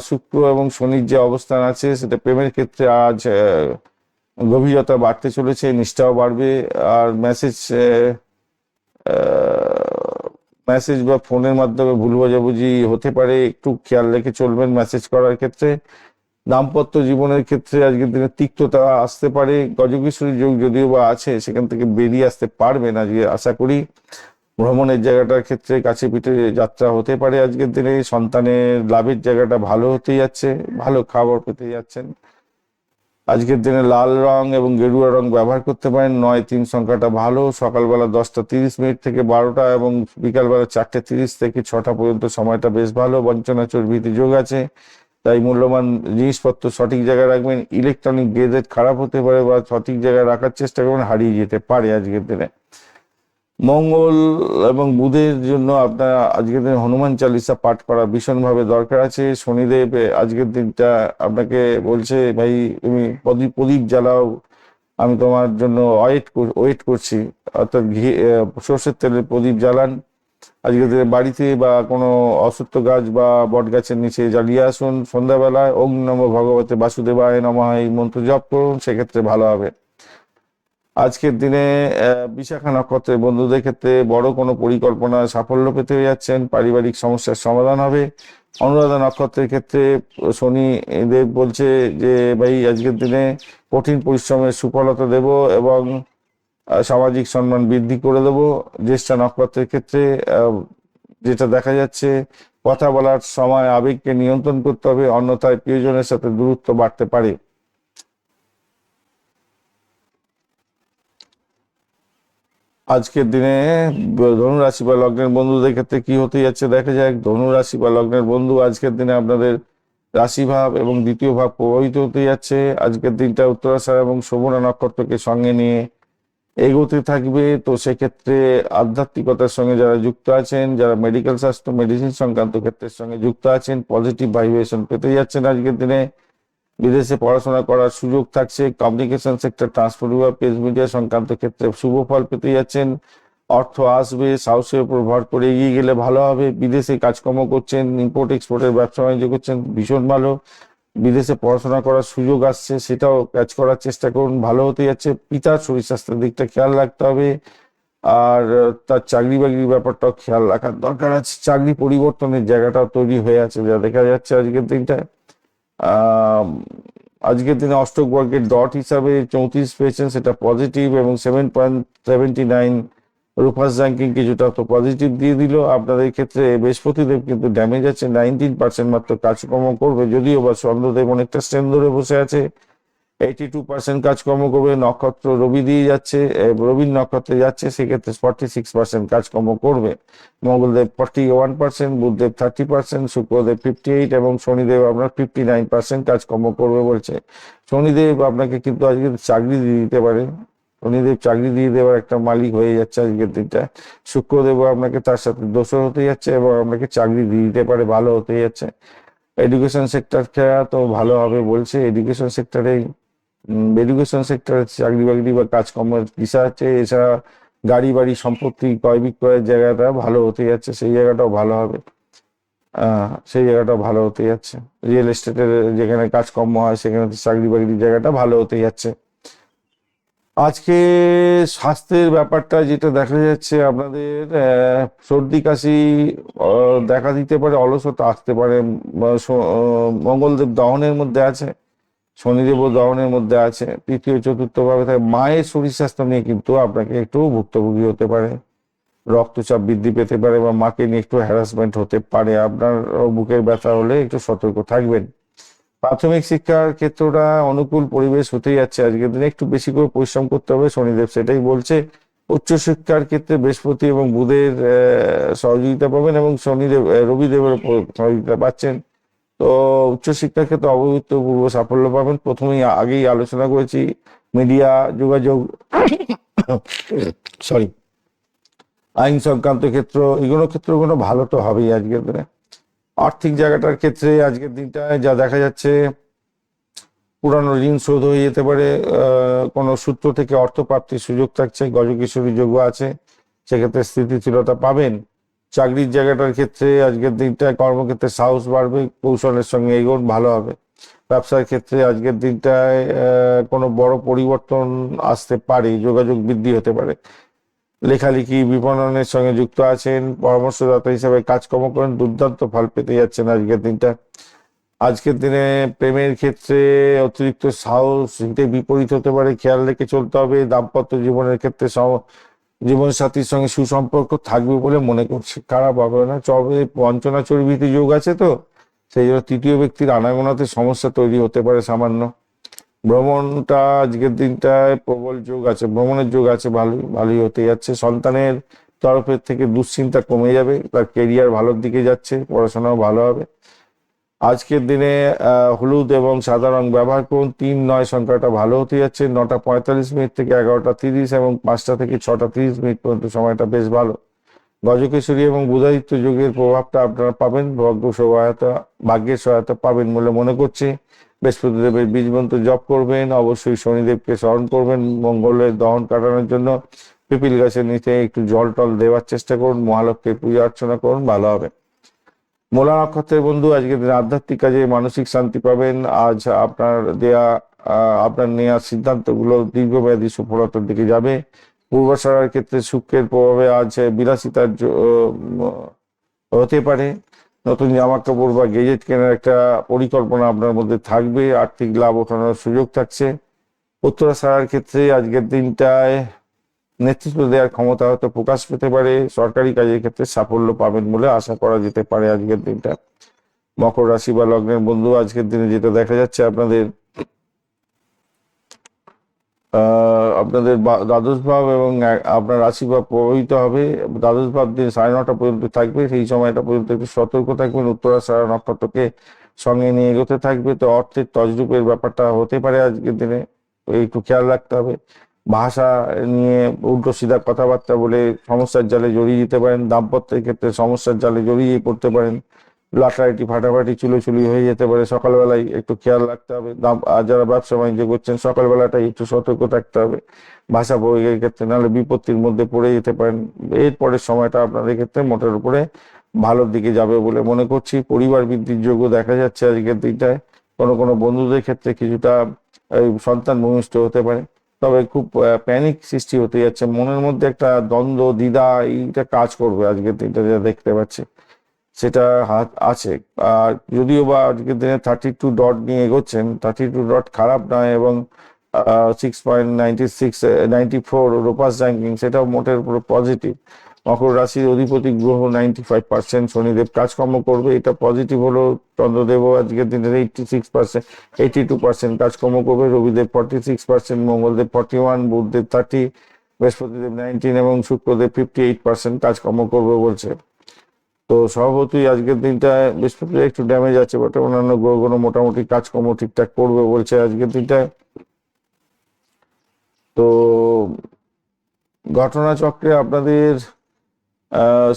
শুক্র এবং শনির যে অবস্থান আছে সেটা প্রেমের ক্ষেত্রে আজ গভীরতা বাড়তে চলেছে, নিষ্ঠাও বাড়বে। আর মেসেজ বা ফোনের মাধ্যমে ভুল বোঝাবুঝি হতে পারে, একটু খেয়াল রেখে চলবেন মেসেজ করার ক্ষেত্রে। দাম্পত্য জীবনের ক্ষেত্রে আজকের দিনে তিক্ততা আসতে পারে, গজকেশরী যোগ যদিও বা আছে, সেখান থেকে বেরিয়ে আসতে পারবেন আজকে আশা করি। ভ্রমণের জায়গাটার ক্ষেত্রে কাছে পিঠে যাত্রা হতে পারে আজকের দিনে। সন্তানের লাভের জায়গাটা ভালো হতে যাচ্ছে, ভালো খাবার পেতে যাচ্ছেন। আজকের দিনে লাল রং এবং গেরুয়া রং ব্যবহার করতে পারেন। 9-3 সংখ্যাটা ভালো। সকালবেলা 10:30 থেকে 12টা এবং বিকালবেলা 4:30 থেকে 6টা পর্যন্ত সময়টা বেশ ভালো। বঞ্চনা চর্বিতে যোগ আছে, তাই মূল্যবান জিনিসপত্র সঠিক জায়গায় রাখবেন। ইলেকট্রনিক গেজেট খারাপ হতে পারে বা সঠিক জায়গায় রাখার চেষ্টা করবেন, হারিয়ে যেতে পারে আজকের দিনে। মঙ্গল এবং বুধের জন্য আপনার আজকের দিনে হনুমান চালিসা পাঠ করা ভীষণভাবে দরকার আছে। শনিদেব আজকের দিনটা আপনাকে বলছে, ভাই তুমি প্রদীপ প্রদীপ জ্বালাও, আমি তোমার জন্য ওয়েট করছি। অর্থাৎ ঘি সর্ষের তেলের প্রদীপ জ্বালান আজকের দিনে বাড়িতে, বা কোনো অশ্বত্থ গাছ বা বট গাছের নিচে জ্বালিয়ে আসুন। সন্ধ্যাবেলায় ওম নমঃ ভগবতে বাসুদেবায় নমঃ এই মন্ত্র জপ করুন, সেক্ষেত্রে ভালো হবে। আজকের দিনে বিশাখা নক্ষত্রের বন্ধুদের ক্ষেত্রে বড় কোনো পরিকল্পনা সাফল্য পেতে যাচ্ছেন, পারিবারিক সমস্যার সমাধান হবে। অনুরাধা নক্ষত্রের ক্ষেত্রে শনি দেব বলছে যে ভাই আজকের দিনে কঠিন পরিশ্রমের সুফলতা দেব এবং সামাজিক সম্মান বৃদ্ধি করে দেব। জ্যেষ্ঠা নক্ষত্রের ক্ষেত্রে যেটা দেখা যাচ্ছে, কথা বলার সময় আবেগকে নিয়ন্ত্রণ করতে হবে, অন্যথায় প্রিয়জনের সাথে দূরত্ব বাড়তে পারে। আজকের দিনে ধনু রাশি বা লগ্নের বন্ধুদের ক্ষেত্রে কি হতে যাচ্ছে দেখা যাক। ধনু রাশি বা লগ্নের বন্ধু, আজকের দিনে আপনাদের রাশি ভাব এবং দ্বিতীয় ভাব প্রভাবিত হতে যাচ্ছে। আজকের দিনটা উত্তরাষাঢ় এবং শোভনা নক্ষত্রকে সঙ্গে নিয়ে এগোতে থাকবে। তো সেক্ষেত্রে আধ্যাত্মিকতার সঙ্গে যারা যুক্ত আছেন, যারা মেডিকেল স্বাস্থ্য, মেডিসিন সংক্রান্ত ক্ষেত্রের সঙ্গে যুক্ত আছেন, পজিটিভ ভাইব্রেশন পেতে যাচ্ছেন আজকের দিনে। বিদেশে পড়াশোনা করার সুযোগ থাকছে। কমিউনিকেশন সেক্টর, ট্রান্সপোর্ট বিভাগ, প্রেস মিডিয়া সংক্রান্ত ক্ষেত্রে শুভ ফল পেতে যাচ্ছেন। অর্থ আসবে, সাহসের উপর ভর করে এগিয়ে গেলে ভালো হবে। বিদেশে কাজকর্ম করছেন, ইম্পোর্ট এক্সপোর্টের ব্যবসা বাণিজ্য করছেন, ভীষণ ভালো। বিদেশে পড়াশোনা করার সুযোগ আসছে, সেটাও কাজ করার চেষ্টা করুন, ভালো হতে যাচ্ছে। পিতার শরীর স্বাস্থ্যের দিকটা খেয়াল রাখতে হবে। আর তার চাকরি বাকরির ব্যাপারটাও খেয়াল রাখার দরকার আছে। চাকরি পরিবর্তনের জায়গাটাও তৈরি হয়ে আছে যা দেখা যাচ্ছে আজকের দিনটা। আজকের দিনে অষ্টক বর্গের ডট হিসাবে 34 পেয়েছেন, সেটা পজিটিভ, এবং 7.79 রূপাস র্যাঙ্কিং কিছুটা তো পজিটিভ দিয়ে দিল। আপনাদের ক্ষেত্রে বৃহস্পতিদেব কিন্তু ড্যামেজ আছে, 19% মাত্র কাজকর্ম করবে, যদিও বা চন্দ্রদেব অনেকটা স্ট্রেন ধরে বসে আছে, 82% কাজকর্ম করবে। নক্ষত্র রবি দিয়ে যাচ্ছে, রবির নক্ষত্রে যাচ্ছে, সেক্ষেত্রে 46% কাজকর্ম করবে। মঙ্গলদেব 41%, বুধদেব 30%, শুক্রদেব 58 এবং শনিদেব আপনার 59% কাজকর্ম করবে বলছে। শনিদেব আপনাকে কিন্তু আজকে চাকরি দিয়ে দিতে পারে, শনিদেব চাকরি দিয়ে দেওয়ার একটা মালিক হয়ে যাচ্ছে আজকের দিনটা। শুক্রদেব আপনাকে তার সাথে দোষর হতে যাচ্ছে এবং আপনাকে চাকরি দিয়ে দিতে পারে, ভালো হতে যাচ্ছে। এডুকেশন সেক্টর খেয়া তো ভালো হবে বলছে। এডুকেশন সেক্টরে চাকরি বাকরি বা কাজকর্মের দিশা আছে। এছাড়া গাড়ি বাড়ি সম্পত্তি ক্রয় বিক্রয়ের জায়গাটা ভালো হতে যাচ্ছে, সেই জায়গাটাও ভালো হবে। সেই জায়গাটাও ভালো হতে যাচ্ছে। রিয়েল এস্টেটের যেখানে কাজকর্ম হয় সেখানে চাকরি বাকরির জায়গাটা ভালো হতে যাচ্ছে। আজকে স্বাস্থ্যের ব্যাপারটা যেটা দেখা যাচ্ছে আপনাদের সর্দি কাশি দেখা দিতে পারে, অলসতা আসতে পারে। মঙ্গলদেব দহনের মধ্যে আছে, শনিদেবও দহনের মধ্যে আছে, তৃতীয় চতুর্থ ভাবে থাকে। মায়ের শরীর স্বাস্থ্য নিয়ে কিন্তু আপনাকে একটু ভুক্তভোগী হতে পারে, রক্তচাপ বৃদ্ধি পেতে পারে, বা মাকে নিয়ে একটু হ্যারাসমেন্ট হতে পারে। আপনার বুকের ব্যথা হলে একটু সতর্ক থাকবেন। প্রাথমিক শিক্ষার ক্ষেত্রটা অনুকূল পরিবেশ হতেই যাচ্ছে, আজকের দিনে একটু বেশি করে পরিশ্রম করতে হবে, শনিদেব সেটাই বলছে। উচ্চশিক্ষার ক্ষেত্রে বৃহস্পতি এবং বুধের সহযোগিতা পাবেন, এবং শনিদেব রবিদেবের সহযোগিতা পাচ্ছেন। তো উচ্চশিক্ষার ক্ষেত্রে অভূতপূর্ব সাফল্য পাবেন। প্রথমেই আগেই আলোচনা করেছি, মিডিয়া, যোগাযোগ, সরি, আইন সংক্রান্ত ক্ষেত্র, এগুলো ক্ষেত্রগুলো ভালো তো হবেই আজকের দিনে। আর্থিক জায়গাটার ক্ষেত্রে আজকের দিনটায় যা দেখা যাচ্ছে, পুরানো ঋণ শোধ হয়ে যেতে পারে, কোনো সূত্র থেকে অর্থ প্রাপ্তির সুযোগ থাকছে, গজকিশোরী যোগ্য আছে, সেক্ষেত্রে স্থিতিশীলতা পাবেন। চাকরির জায়গাটার ক্ষেত্রে আজকের দিনটায় কর্মক্ষেত্রে সাহস বাড়বে, কৌশলের সঙ্গে এগোন, ভালো হবে। ব্যবসার ক্ষেত্রে আজকের দিনটায় কোনো বড় পরিবর্তন আসতে পারে, যোগাযোগ বৃদ্ধি হতে পারে। লেখালেখি, বিপণনের সঙ্গে যুক্ত আছেন, পরামর্শদাতা হিসেবে কাজকর্ম করেন, দুর্দান্ত ফল পেতে যাচ্ছেন আজকের দিনটা। আজকের দিনে প্রেমের ক্ষেত্রে অতিরিক্ত সাহস হিতে বিপরীত হতে পারে, খেয়াল রেখে চলতে হবে। দাম্পত্য জীবনের ক্ষেত্রে জীবন সাথীর সঙ্গে সুসম্পর্ক থাকবে বলে মনে করছে, খারাপ হবে না। তবে বঞ্চনা চর্বিত যোগ আছে, তো সেই জন্য তৃতীয় ব্যক্তির আনাগোনাতে সমস্যা তৈরি হতে পারে সামান্য। ভ্রমণটা আজকের দিনটায় প্রবল যোগ আছে, ভ্রমণের যোগ আছে, ভালোই হতে যাচ্ছে। সন্তানের তরফের থেকে দুশ্চিন্তা কমে যাবে, তার কেরিয়ার ভালোর দিকে যাচ্ছে, পড়াশোনাও ভালো হবে। আজকের দিনে হলুদ এবং সাদা রং ব্যবহার করুন। 3-9 সংখ্যাটা ভালো হতে যাচ্ছে। 9:45 থেকে 11:30 এবং 5টা থেকে 6:30 পর্যন্ত সময়টা বেশ ভালো। গজকেশরী এবং বুধাদিত্য যোগের প্রভাবটা আপনারা পাবেন, ভাগ্যের সহায়তা পাবেন বলে মনে করছি। বৃহস্পতিদেবের বীজ মন্ত্র জপ করবেন, অবশ্যই শনিদেবকে স্মরণ করবেন। মঙ্গলের দহন কাটানোর জন্য পিপিল গাছের নিচে একটু জল টল দেওয়ার চেষ্টা করুন, মহালক্ষ্মীর পূজা অর্চনা করুন, ভালো হবে। মূলা নক্ষত্রের বন্ধু, আজকের দিনে আধ্যাত্মিক কাজে মানসিক শান্তি পাবেন। আজ আপনার নেওয়া সিদ্ধান্তগুলো দীর্ঘমেয়াদী সফলতার দিকে যাবে। পূর্বাশার ক্ষেত্রে শুক্রের প্রভাবে আজ বিলাসিতার হতে পারে। নতুন জামা কাপড় বা গেজেট কেনার একটা পরিকল্পনা আপনার মধ্যে থাকবে, আর্থিক লাভ ওঠানোর সুযোগ থাকছে। উত্তরাশার ক্ষেত্রে আজকের দিনটায় নেতৃত্ব দেওয়ার ক্ষমতা হয়তো প্রকাশ পেতে পারে। সরকারি কাজের ক্ষেত্রে সাফল্য পাবেন বলে আশা করা যেতে পারে আজকের দিনটা। মকর রাশি বা লগ্নের বন্ধু, আজকের দিনে যেটা দেখা যাচ্ছে, আপনাদের দ্বাদশ ভাব এবং আপনার রাশি ভাব প্রভাবিত হবে। দ্বাদশ ভাব দিন 9:30 পর্যন্ত থাকবে, সেই সময়টা পর্যন্ত একটু সতর্ক থাকবেন। উত্তরাষাঢ় নক্ষত্রকে সঙ্গে নিয়ে এগোতে থাকবে, তো অর্থের তজরূপের ব্যাপারটা হতে পারে আজকের দিনে, একটু খেয়াল রাখতে হবে। ভাষা নিয়ে উল্টো সিধা কথাবার্তা বলে সমস্যার জালে জড়িয়ে যেতে পারেন। দাম্পত্যের ক্ষেত্রে সমস্যার জালে জড়িয়ে পড়তে পারেন। লাটাইটি ফাটাফাটি চুলোচুলি হয়ে যেতে পারে, সকালবেলায় একটু খেয়াল রাখতে হবে। আর যারা ব্যবসা বাণিজ্য করছেন, সকালবেলাটাই একটু সতর্ক থাকতে হবে ভাষা প্রয়োগের ক্ষেত্রে, নাহলে বিপত্তির মধ্যে পড়ে যেতে পারেন। এরপরের সময়টা আপনাদের ক্ষেত্রে মোটের উপরে ভালোর দিকে যাবে বলে মনে করছি। পরিবার বৃদ্ধির যোগ্য দেখা যাচ্ছে আজকের দিনটায়। কোনো কোনো বন্ধুদের ক্ষেত্রে কিছুটা সন্তান ভূমিষ্ঠ হতে পারে, তবে খুব প্যানিক সৃষ্টি হতে যাচ্ছে, মনের মধ্যে একটা দ্বন্দ্ব দ্বিধা এইটা কাজ করবে আজকের দিনটা, যা দেখতে পাচ্ছি সেটা হাত আছে। আর যদিও বা আজকের দিনে 32 নিয়ে এগোচ্ছেন, 32 খারাপ নয়, এবং 6.94 রোপাস র্যাঙ্কিং, সেটাও মোটের উপর পজিটিভ। মকর রাশির অধিপতি গ্রহ 95%, শনিদেব কাজকর্ম করবে, এটা পজিটিভ হলো। চন্দ্রদেবও আজকের দিনের 82% কাজকর্ম করবে। রবিদেব 46%, মঙ্গলদেব 41, বুধদেব 30, বৃহস্পতিদেব 19 এবং শুক্রদেব 58% কাজকর্ম করবে বলছে। তো স্বভাবতই আজকের দিনটায় বৃহস্পতির একটু ড্যামেজ আছে, বাট অন্যান্য গ্রহগুলো মোটামুটি কাজকর্ম ঠিকঠাক করবে বলছে আজকের দিনটায়। তো ঘটনাচক্রে আপনাদের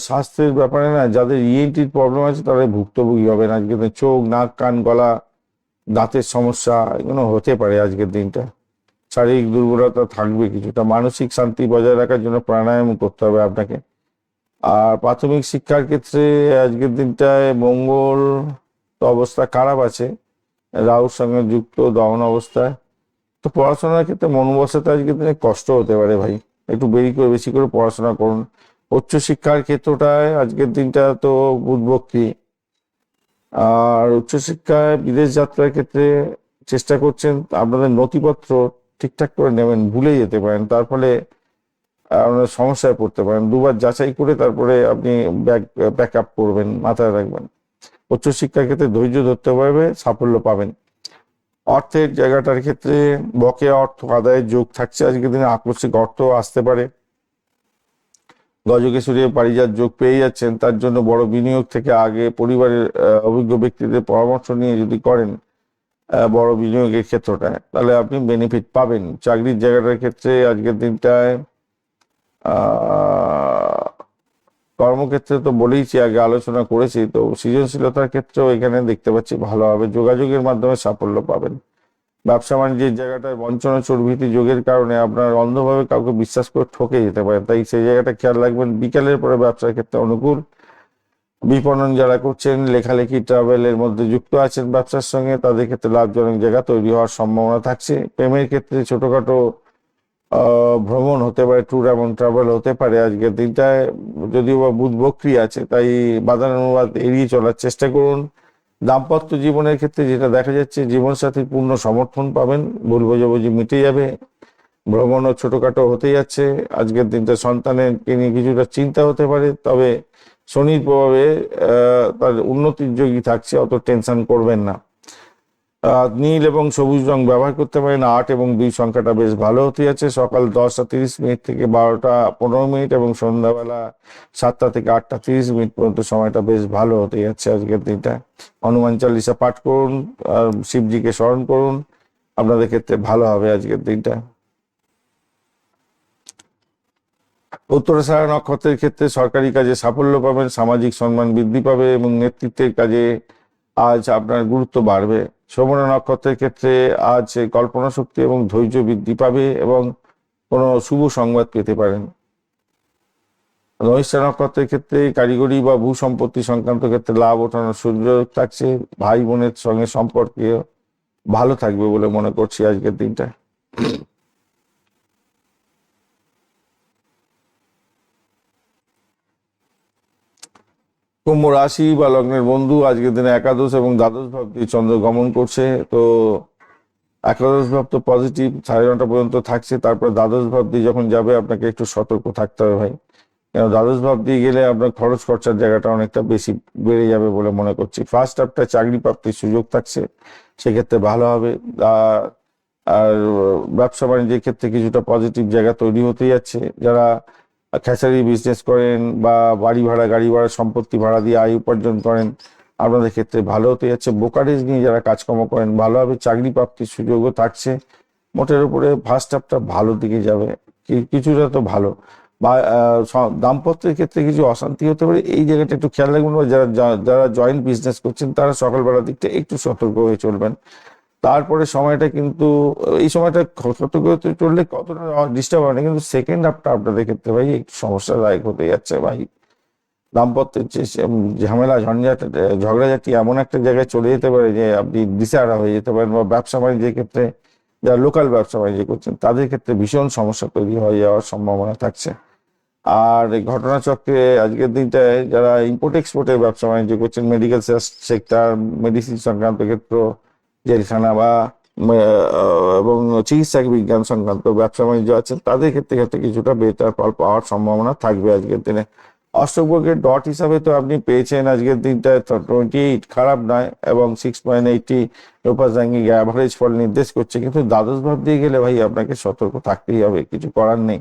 স্বাস্থ্যের ব্যাপারে না, যাদের ইএনটির প্রবলেম আছে তারা ভুক্তভোগী হবেন আজকের দিনে। চোখ, নাক, কান, গলা, দাঁতের সমস্যা এগুলো হতে পারে আজকের দিনটা। শারীরিক দুর্বলতা থাকবে কিছুটা। মানসিক শান্তি বজায় রাখার জন্য প্রাণায়াম করতে হবে আপনাকে। আর প্রাথমিক শিক্ষার ক্ষেত্রে আজকের দিনটায় মঙ্গল তো অবস্থা খারাপ আছে, রাহুর সঙ্গে যুক্ত দহন অবস্থায়। তো পড়াশোনার ক্ষেত্রে মন বসাতে আজকের দিনে কষ্ট হতে পারে ভাই, একটু বেশি করে পড়াশোনা করুন। উচ্চশিক্ষার ক্ষেত্রটায় আজকের দিনটা তো বুধবক্রী, আর উচ্চশিক্ষায় বিদেশ যাত্রার ক্ষেত্রে চেষ্টা করছেন, আপনাদের নথিপত্র ঠিকঠাক করে নেবেন, ভুলে যেতে পারেন, তার ফলে আপনার সমস্যায় পড়তে পারেন। দুবার যাচাই করে তারপরে আপনি ব্যাক আপ করবেন, মাথায় রাখবেন। উচ্চশিক্ষার ক্ষেত্রে ধৈর্য ধরতে পারবে, সাফল্য পাবেন। অর্থের জায়গাটার ক্ষেত্রে বকেয়া অর্থ আদায়ের যোগ থাকছে, আজকের দিনে আকস্মিক অর্থ আসতে পারে। গজকেশরী পারিজাত যোগ পেয়ে যাচ্ছেন, তার জন্য বড় বিনিয়োগ থেকে আগে পরিবারের অভিজ্ঞ ব্যক্তিদের পরামর্শ নিয়ে যদি করেন বড় বিনিয়োগের ক্ষেত্রটায়, তাহলে আপনি বেনিফিট পাবেন। চাকরির জায়গাটার ক্ষেত্রে আজকের দিনটায় কর্মক্ষেত্রে তো বলেইছি, আগে আলোচনা করেছি, তো সৃজনশীলতার ক্ষেত্রেও এখানে দেখতে পাচ্ছি ভালো হবে, যোগাযোগের মাধ্যমে সাফল্য পাবেন। ব্যবসা বাণিজ্যের জায়গাটায় বঞ্চনা চর্বিতি যোগের কারণে আপনার অন্ধভাবে কাউকে বিশ্বাস করে ঠকে যেতে পারেন, তাই সেই জায়গাটা খেয়াল রাখবেন। বিকেলের পরে ব্যবসার ক্ষেত্রে অনুকূল। বিপণন যারা করছেন, লেখালেখি ট্রাভেলের মধ্যে যুক্ত আছেন ব্যবসার সঙ্গে, তাদের ক্ষেত্রে লাভজনক জায়গা তৈরি হওয়ার সম্ভাবনা থাকছে। প্রেমের ক্ষেত্রে ছোটখাটো ভ্রমণ হতে পারে, ট্যুর এবং ট্রাভেল হতে পারে আজকের দিনটায়, যদিও বা বুধ বক্রী আছে, তাই বাদানুবাদ এড়িয়ে চলার চেষ্টা করুন। দাম্পত্য জীবনের ক্ষেত্রে যেটা দেখা যাচ্ছে, জীবনসাথীর পূর্ণ সমর্থন পাবেন, ভুল বোঝাবুঝি মিটে যাবে। ভ্রমণও ছোটখাটো হতে যাচ্ছে আজকের দিনটা, সন্তানের নিয়ে কিছুটা চিন্তা হতে পারে, তবে শনির প্রভাবে তার উন্নতির যোগী থাকছে, অত টেনশন করবেন না। নীল এবং সবুজ রং ব্যবহার করতে পারেন। 8 এবং 2 সংখ্যাটা বেশ ভালো হতে যাচ্ছে। সকাল 10:30 থেকে 12:15 এবং সন্ধ্যাবেলা 7টা থেকে 8:30 পর্যন্ত সময়টা বেশ ভালো হতে যাচ্ছে আজকের দিনটা। হনুমান চালিসা পাঠ করুন, আর শিবজিকে স্মরণ করুন, আপনাদের ক্ষেত্রে ভালো হবে আজকের দিনটা। উত্তরাষাঢ়া নক্ষত্রের ক্ষেত্রে সরকারি কাজে সাফল্য পাবেন, সামাজিক সম্মান বৃদ্ধি পাবে এবং নেতৃত্বের কাজে আজ আপনার গুরুত্ব বাড়বে। শ্রবণ নক্ষত্রের ক্ষেত্রে আজ কল্পনা শক্তি এবং ধৈর্য বৃদ্ধি পাবে এবং কোনো শুভ সংবাদ পেতে পারেন। ধনিষ্ঠা নক্ষত্রের ক্ষেত্রে কারিগরি বা ভূ সম্পত্তি সংক্রান্ত ক্ষেত্রে লাভ ওঠানোর সুযোগ থাকছে। ভাই বোনের সঙ্গে সম্পর্কে ভালো থাকবে বলে মনে করছি আজকের দিনটা। কুম্ভ রাশি বা লগ্নের বন্ধু, আজকের দিনে একাদশ এবং দ্বাদশ ভাব দিয়ে চন্দ্র গমন করছে। তো একাদশ ভাব তো পজিটিভ, 9:30 পর্যন্ত থাকছে, তারপর দ্বাদশ ভাব দিয়ে যখন যাবে আপনাকে একটু সতর্ক থাকতে হবে ভাই, কেন দ্বাদশ ভাব দিয়ে গেলে আপনার খরচ খরচার জায়গাটা অনেকটা বেশি বেড়ে যাবে বলে মনে করছি। ফার্স্ট হাফটা চাকরি প্রাপ্তির সুযোগ থাকছে, সেক্ষেত্রে ভালো হবে। আর ব্যবসা বাণিজ্যের ক্ষেত্রে কিছুটা পজিটিভ জায়গা তৈরি হতে যাচ্ছে। যারা খেসারি বিজনেস করেন বা বাড়ি ভাড়া গাড়ি ভাড়া সম্পত্তি ভাড়া দিয়ে আয় উপার্জন করেন, আপনাদের ক্ষেত্রে ভালো হতে যাচ্ছে। ব্রোকারেজ নিয়ে যারা কাজকর্ম করেন, ভালোভাবে চাকরি প্রাপ্তির সুযোগও থাকছে। মোটের উপরে ফার্স্ট হাফটা ভালো দিকে যাবে, কিছুটা তো ভালো। বা দাম্পত্যের ক্ষেত্রে কিছু অশান্তি হতে পারে, এই জায়গাটা একটু খেয়াল রাখবেন। বা যারা জয়েন্ট বিজনেস করছেন, তারা সকালবেলার দিকটা একটু সতর্ক হয়ে চলবেন। তারপরে সময়টা কিন্তু, এই সময়টা সতর্ক হতে চললে কতটা ডিস্টার্ব হয় না, কিন্তু সেকেন্ড হাফটা আপনাদের ক্ষেত্রে ভাই একটু সমস্যাদায়ক হতে যাচ্ছে ভাই। দাম্পত্যের যে ঝামেলা ঝঞ্ঝাট ঝগড়াঝাটি এমন একটা জায়গায় চলে যেতে পারে যে আপনি দিশেহারা হয়ে যেতে পারেন। বা ব্যবসা বাণিজ্যের ক্ষেত্রে যারা লোকাল ব্যবসা বাণিজ্য করছেন, তাদের ক্ষেত্রে ভীষণ সমস্যা তৈরি হয়ে যাওয়ার সম্ভাবনা থাকছে। আর এই ঘটনাচক্রে আজকের দিনটায় যারা ইম্পোর্ট এক্সপোর্টের ব্যবসা বাণিজ্য করছেন, মেডিকেল সেক্টর, মেডিসিন সংক্রান্ত ক্ষেত্র, জেলখানা বা এবং চিকিৎসা বিজ্ঞান সংক্রান্ত ব্যবসা বাণিজ্য আছেন, তাদের ক্ষেত্রে কিছুটা বেটার ফল পাওয়ার সম্ভাবনা থাকবে আজকের দিনে। অষ্টগ্রহের ডট হিসাবে তো আপনি পেয়েছেন আজকের দিনটায় 28, খারাপ নয়, এবং 6.80 রূপাজাঙ্গি অ্যাভারেজ ফল নির্দেশ করছে। কিন্তু দ্বাদশ ভাব দিয়ে গেলে ভাই আপনাকে সতর্ক থাকতেই হবে, কিছু করার নেই।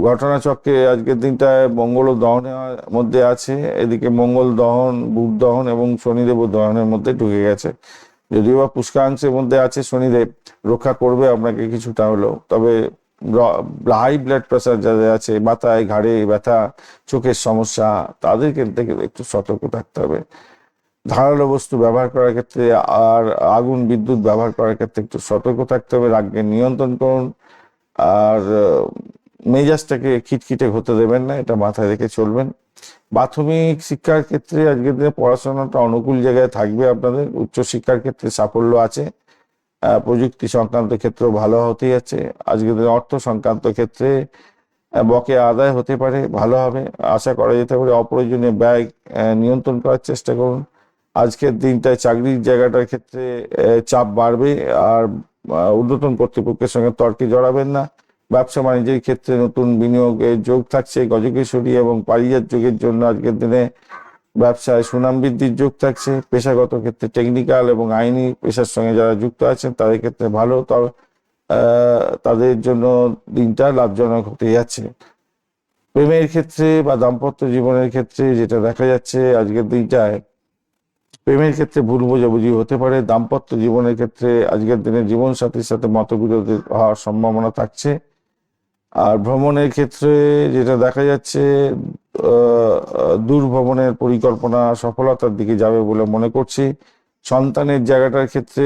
ঘটনাচক্রে আজকের দিনটায় মঙ্গল ও দহনের মধ্যে আছে, এদিকে মঙ্গল দহন, বুধ দহন এবং শনিদেব দহনের মধ্যে ঢুকে গেছে। যদিও বা পুষ্কাংশের মধ্যে আছে শনিদেব, রক্ষা করবে আপনাকে কিছুটা হলেও, তবে হাই ব্লাড প্রেশার যাদের আছে, মাথায় ঘাড়ে ব্যথা, চোখের সমস্যা, তাদেরকে থেকে একটু সতর্ক থাকতে হবে। ধারালো বস্তু ব্যবহার করার ক্ষেত্রে আর আগুন বিদ্যুৎ ব্যবহার করার ক্ষেত্রে একটু সতর্ক থাকতে হবে। রাগকে নিয়ন্ত্রণ করুন, আর মেজাজটাকে খিটখিটে হতে দেবেন না, এটা মাথায় রেখে চলবেন। প্রাথমিক শিক্ষার ক্ষেত্রে আজকের দিনে পড়াশোনাটা অনুকূল জায়গায় থাকবে আপনাদের। উচ্চশিক্ষার ক্ষেত্রে সাফল্য আছে, প্রযুক্তি সংক্রান্ত ক্ষেত্র ভালো হতে যাচ্ছে। আজকের দিনে অর্থ সংক্রান্ত ক্ষেত্রে বকেয়া আদায় হতে পারে, ভালো হবে, আশা করা যেতে পারে। অপ্রয়োজনীয় ব্যয় নিয়ন্ত্রণ করার চেষ্টা করুন। আজকের দিনটায় চাকরির জায়গাটার ক্ষেত্রে চাপ বাড়বে, আর ঊর্ধ্বতন কর্তৃপক্ষের সঙ্গে তর্কে জড়াবেন না। ব্যবসা বাণিজ্যের ক্ষেত্রে নতুন বিনিয়োগের যোগ থাকছে। গজকেশরী এবং পারিজাত যোগের জন্য আজকের দিনে ব্যবসায় সুনাম বৃদ্ধির যোগ থাকছে। পেশাগত ক্ষেত্রে টেকনিক্যাল এবং আইনি পেশার সঙ্গে যারা যুক্ত আছেন তাদের ক্ষেত্রে ভালো, তবে তাদের জন্য দিনটা লাভজনক হতে যাচ্ছে। প্রেমের ক্ষেত্রে বা দাম্পত্য জীবনের ক্ষেত্রে যেটা দেখা যাচ্ছে আজকের দিনটায়, প্রেমের ক্ষেত্রে ভুল বোঝাবুঝি হতে পারে। দাম্পত্য জীবনের ক্ষেত্রে আজকের দিনে জীবন সাথীর সাথে মতবিরোধ হওয়ার সম্ভাবনা থাকছে। আর ভ্রমণের ক্ষেত্রে যেটা দেখা যাচ্ছে, দূর ভ্রমণের পরিকল্পনা সফলতার দিকে যাবে বলে মনে করছি। সন্তানের জায়গাটার ক্ষেত্রে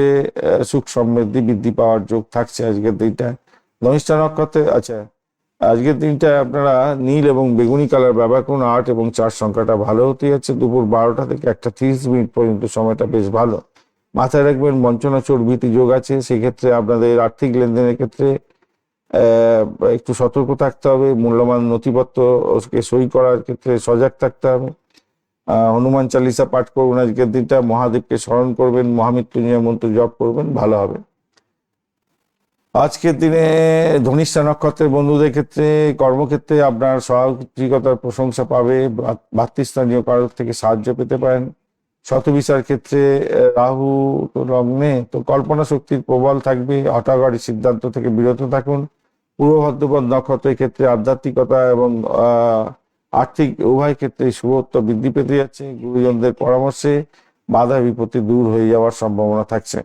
সুখ সমৃদ্ধি বৃদ্ধি পাওয়ার যোগ থাকছে আজকের দিনটায়। ধনিষ্ঠা নক্ষত্রে আচ্ছা, আজকের দিনটায় আপনারা নীল এবং বেগুনি কালার ব্যবহার করুন। 8 এবং 4 সংখ্যাটা ভালো হতে যাচ্ছে। দুপুর 12টা থেকে 1:30 পর্যন্ত সময়টা বেশ ভালো। মাথায় রাখবেন বঞ্চনা চোর ভীতি যোগ আছে, সেক্ষেত্রে আপনাদের আর্থিক লেনদেনের ক্ষেত্রে একটু সতর্ক থাকতে হবে। মূল্যবান নথিপত্রকে সই করার ক্ষেত্রে সজাগ থাকতে হবে। হনুমান চালিসা পাঠ করবেন আজকের দিনটা। মহাদেবকে স্মরণ করবেন, মহামৃত্যুঞ্জয় মন্ত্র জপ করবেন, ভালো হবে। আজকের দিনে ধনিষ্ঠা নক্ষত্রের বন্ধুদের ক্ষেত্রে কর্মক্ষেত্রে আপনার সাহসিকতার প্রশংসা পাবে। ভাতৃস্থানীয় কারোর থেকে সাহায্য পেতে পারেন। শতবিচার ক্ষেত্রে রাহু তো লগ্নে, তো কল্পনা শক্তির প্রবল থাকবে। হঠাৎ সিদ্ধান্ত থেকে বিরত থাকুন। পূর্ব ভাদ্রপদ নক্ষত্রের ক্ষেত্রে আধ্যাত্মিকতা এবং আর্থিক উভয় ক্ষেত্রে শুভত্ব বৃদ্ধি পেতে যাচ্ছে। গুরুজনদের পরামর্শে বাধা বিপত্তি দূর হয়ে যাওয়ার সম্ভাবনা থাকছে।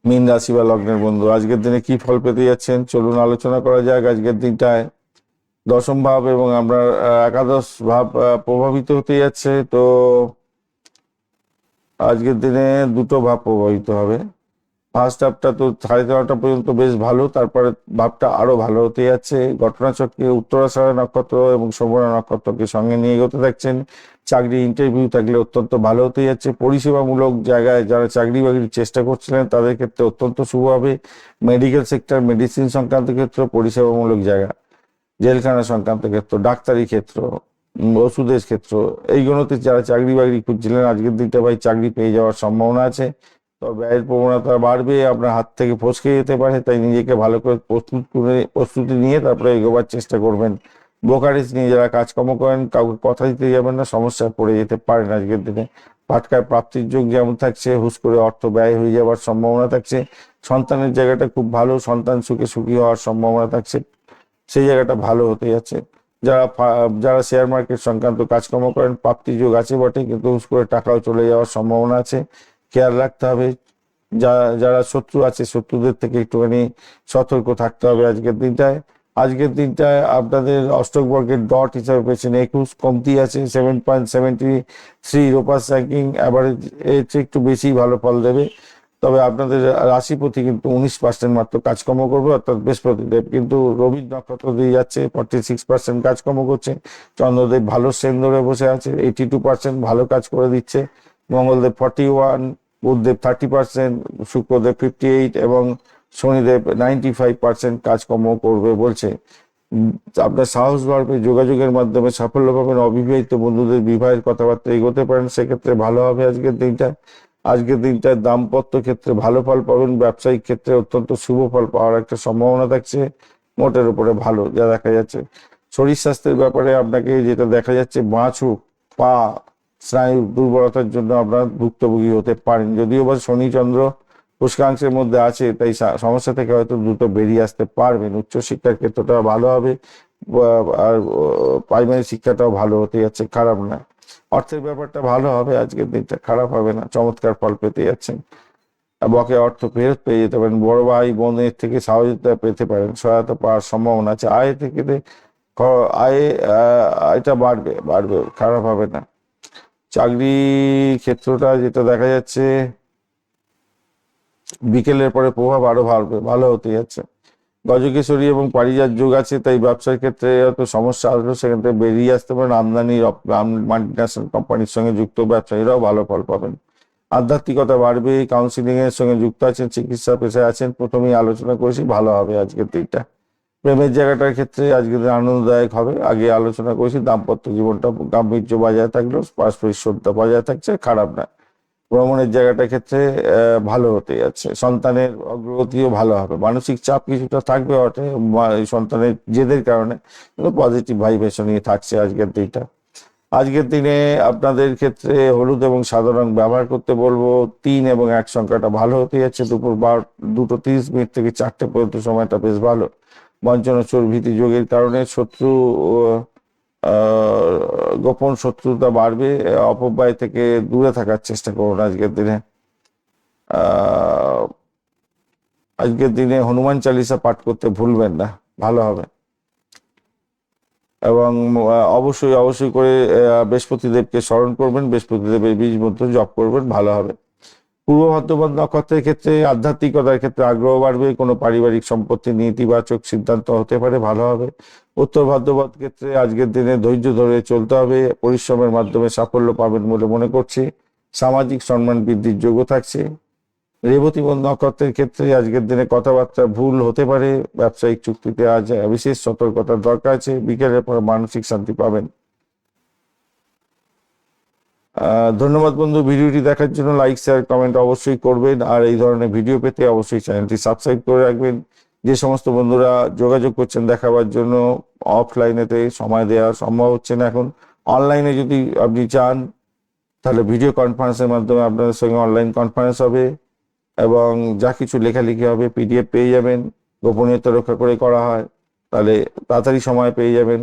মীন রাশি বা লগ্নের বন্ধু আজকের দিনে কি ফল পেতে যাচ্ছেন চলুন আলোচনা করা যাক। আজকের দিনটায় দশম ভাব এবং আমরা একাদশ ভাব প্রভাবিত হতে যাচ্ছে। তো আজকের দিনে দুটো ভাব প্রভাবিত হবে। ফার্স্ট হাফটা তো 11:30 পর্যন্ত বেশ ভালো, তারপরে ভাবটা আরো ভালো হতে যাচ্ছে। ঘটনাচক্রে উত্তরাষাঢ়া নক্ষত্র এবং শোভনা নক্ষত্রকে সঙ্গে নিয়ে এগোতে থাকছেন। চাকরি ইন্টারভিউ থাকলে অত্যন্ত ভালো হতে যাচ্ছে। পরিষেবামূলক জায়গায় যারা চাকরি বাকরির চেষ্টা করছিলেন তাদের ক্ষেত্রে অত্যন্ত শুভ হবে। মেডিকেল সেক্টর, মেডিসিন সংক্রান্ত ক্ষেত্র, পরিষেবামূলক জায়গা, জেলখানা সংক্রান্ত ক্ষেত্র, ডাক্তারি ক্ষেত্র, ওষুধের ক্ষেত্র, এইগুলোতে যারা চাকরি বাকরি খুঁজছিলেন আজকের দিনটা ভাই চাকরি পেয়ে যাওয়ার সম্ভাবনা আছে। তো ব্যয়ের প্রবণতা বাড়বে, আপনার হাত থেকে ফসকে যেতে পারে, তাই নিজেকে ভালো করে প্রস্তুতি নিয়ে তারপরে এগোবার চেষ্টা করবেন। ব্রোকারেজ নিয়ে যারা কাজকর্ম করেন কাউকে কথা দিতে যাবেন না, সমস্যায় পড়ে যেতে পারেন আজকের দিনে। পাটকায় প্রাপ্তির যোগ যেমন থাকছে, হুশ করে অর্থ ব্যয় হয়ে যাওয়ার সম্ভাবনা থাকছে। সন্তানের জায়গাটা খুব ভালো, সন্তান সুখে সুখী হওয়ার সম্ভাবনা থাকছে, সেই জায়গাটা ভালো হতে যাচ্ছে। যারা শেয়ার মার্কেট সংক্রান্ত কাজকর্ম করেন প্রাপ্তি যোগ আছে বটে, কিন্তু হুশ করে টাকাও চলে যাওয়ার সম্ভাবনা আছে, খেয়াল রাখতে হবে। যারা শত্রু আছে শত্রুদের থেকে একটুখানি সতর্ক থাকতে হবে আজকের দিনটায়। আজকের দিনটায় আপনাদের অষ্টক বর্গের ডট হিসাবে পেয়েছেন 21, কমতি আছে 7.73। রোপাস র্যাঙ্কিং অ্যাভারেজ এর চেয়ে একটু বেশি ভালো ফল দেবে। তবে আপনাদের রাশিপতি কিন্তু 19% মাত্র কাজকর্ম করবে, অর্থাৎ বৃহস্পতিদেব কিন্তু রবির নক্ষত্র দিয়ে যাচ্ছে, 46% কাজকর্ম করছে। চন্দ্রদেব ভালো স্ট্রেন ধরে বসে আছে, 82% ভালো কাজ করে দিচ্ছে। মঙ্গলদেব 41, বুধদেব 30%, শুক্রদেব 58 এবং শনিদেব 95% কাজকর্ম করবে বলছে। আপনার সাহস বাড়বে, যোগাযোগের মাধ্যমে সাফল্য পাবেন। অবিবাহিত বন্ধুদের বিবাহের কথাবার্তা এগোতে পারেন, সেক্ষেত্রে ভালো হবে আজকের দিনটা। আজকের দিনটায় দাম্পত্য ক্ষেত্রে ভালো ফল পাবেন। ব্যবসায়িক ক্ষেত্রে অত্যন্ত শুভ ফল পাওয়ার একটা সম্ভাবনা থাকছে, মোটের উপরে ভালো যা দেখা যাচ্ছে। শরীর স্বাস্থ্যের ব্যাপারে আপনাকে যেটা দেখা যাচ্ছে, বাঁচু পা স্নায়ু দুর্বলতার জন্য আপনার ভুক্তভোগী হতে পারেন। যদিও বা শনি চন্দ্র উষ্কাংশের মধ্যে আছে, তাই সমস্যা থেকে হয়তো দ্রুত বেরিয়ে আসতে পারবেন। উচ্চশিক্ষার ক্ষেত্রটা ভালো হবে, আর প্রাইমারি শিক্ষাটাও ভালো হতে যাচ্ছে, খারাপ না। অর্থের ব্যাপারটা ভালো হবে আজকের দিনটা, খারাপ হবে না, চমৎকার ফল পেতে যাচ্ছেন। বকেয়া অর্থ ফেরত পেয়ে যেতে পারেন। বড় ভাই বোনের থেকে সহযোগিতা পেতে পারেন, সহায়তা পাওয়ার সম্ভাবনা আছে। আয় থেকে আয়টা বাড়বে বাড়বে, খারাপ হবে না। চাকরি ক্ষেত্রটা যেটা দেখা যাচ্ছে, বিকেলের পরে প্রভাব আরো ভালো হতে যাচ্ছে। গজকেশরী এবং পারিজাত যোগ আছে, তাই ব্যবসার ক্ষেত্রে হয়তো সমস্যা আসবে, সেখান থেকে বেরিয়ে আসতে পারেন। মাল্টিন্যাশনাল কোম্পানির সঙ্গে যুক্ত ব্যবসায়ীরাও ভালো ফল পাবেন। আধ্যাত্মিকতা বাড়বে, কাউন্সিলিং এর সঙ্গে যুক্ত আছেন, চিকিৎসা পেশায় আছেন, প্রথমেই আলোচনা করেছি, ভালো হবে আজকের দিনটা। প্রেমের জায়গাটার ক্ষেত্রে আজকের দিন আনন্দদায়ক হবে, আগে আলোচনা করেছি। দাম্পত্য জীবনটা গাম্ভীর্য বজায় থাকলেও পারস্পরিক শ্রদ্ধা বজায় থাকছে, খারাপ না। ভ্রমণের জায়গাটার ক্ষেত্রে ভালো হতে যাচ্ছে, সন্তানের অগ্রগতিও ভালো হবে। মানসিক চাপ কিছুটা থাকবে বটে সন্তানের জেদের কারণে, কিন্তু পজিটিভ ভাইব্রেশনই থাকছে আজকের দিনটা। আজকের দিনে আপনাদের ক্ষেত্রে হলুদ এবং সাদা রং ব্যবহার করতে বলবো। 3 এবং 1 সংখ্যাটা ভালো হতে যাচ্ছে। দুপুর 2:30 থেকে 4টে পর্যন্ত সময়টা বেশ ভালো। বঞ্চনা চোর ভীতি যোগের কারণে শত্রু গোপন শত্রুতা বাড়বে, অপব্যয় থেকে দূরে থাকার চেষ্টা করুন আজকের দিনে। আজকের দিনে হনুমান চালিসা পাঠ করতে ভুলবেন না, ভালো হবে। এবং অবশ্যই অবশ্যই করে বৃহস্পতি দেবকে স্মরণ করবেন, বৃহস্পতি দেবের বীজ মন্ত্র জপ করবেন, ভালো হবে। পূর্ব ভাদ্রপদ নক্ষত্রের ক্ষেত্রে আধ্যাত্মিকতার ক্ষেত্রে আগ্রহ বাড়বে, কোনো পারিবারিক সম্পত্তি নিয়ে ইতিবাচক সিদ্ধান্ত হতে পারে, ভালো হবে। উত্তর ভাদ্রপদ ক্ষেত্রে আজকের দিনে ধৈর্য ধরে চলতে হবে, পরিশ্রমের মাধ্যমে সাফল্য পাবেন বলে মনে করছি। সামাজিক সম্মান বৃদ্ধির যোগ্য থাকছে। রেবতী নক্ষত্রের ক্ষেত্রে আজকের দিনে কথাবার্তা ভুল হতে পারে, ব্যবসায়িক চুক্তিতে আজ বিশেষ সতর্কতার দরকার আছে। বিকেলের পর মানসিক শান্তি পাবেন। ধন্যবাদ বন্ধু, ভিডিওটি দেখার জন্য। লাইক শেয়ার কমেন্ট অবশ্যই করবেন, আর এই ধরনের ভিডিও পেতে অবশ্যই চ্যানেলটি সাবস্ক্রাইব করে রাখবেন। যে সমস্ত বন্ধুরা যোগাযোগ করছেন দেখাবার জন্য, অফলাইনেতে সময় দেওয়া সম্ভব হচ্ছে না এখন, অনলাইনে যদি আপনি চান তাহলে ভিডিও কনফারেন্সের মাধ্যমে আপনাদের সঙ্গে অনলাইন কনফারেন্স হবে, এবং যা কিছু লেখালেখি হবে PDF পেয়ে যাবেন। গোপনীয়তা রক্ষা করে করা হয়, তাহলে তাড়াতাড়ি সময় পেয়ে যাবেন।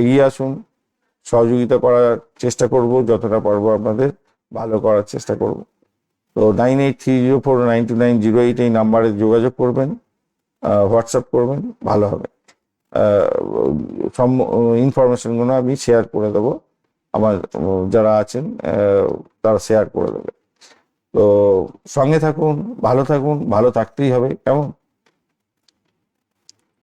এগিয়ে আসুন, সহযোগিতা করার চেষ্টা করব, যতটা পারবো আপনাদের ভালো করার চেষ্টা করব। তো 9830492908 এই নাম্বারে যোগাযোগ করবেন, হোয়াটসঅ্যাপ করবেন, ভালো হবে। ইনফরমেশনগুলো আমি শেয়ার করে দেবো, আমার যারা আছেন তারা শেয়ার করে দেবে। তো সঙ্গে থাকুন, ভালো থাকুন, ভালো থাকতেই হবে, কেমন?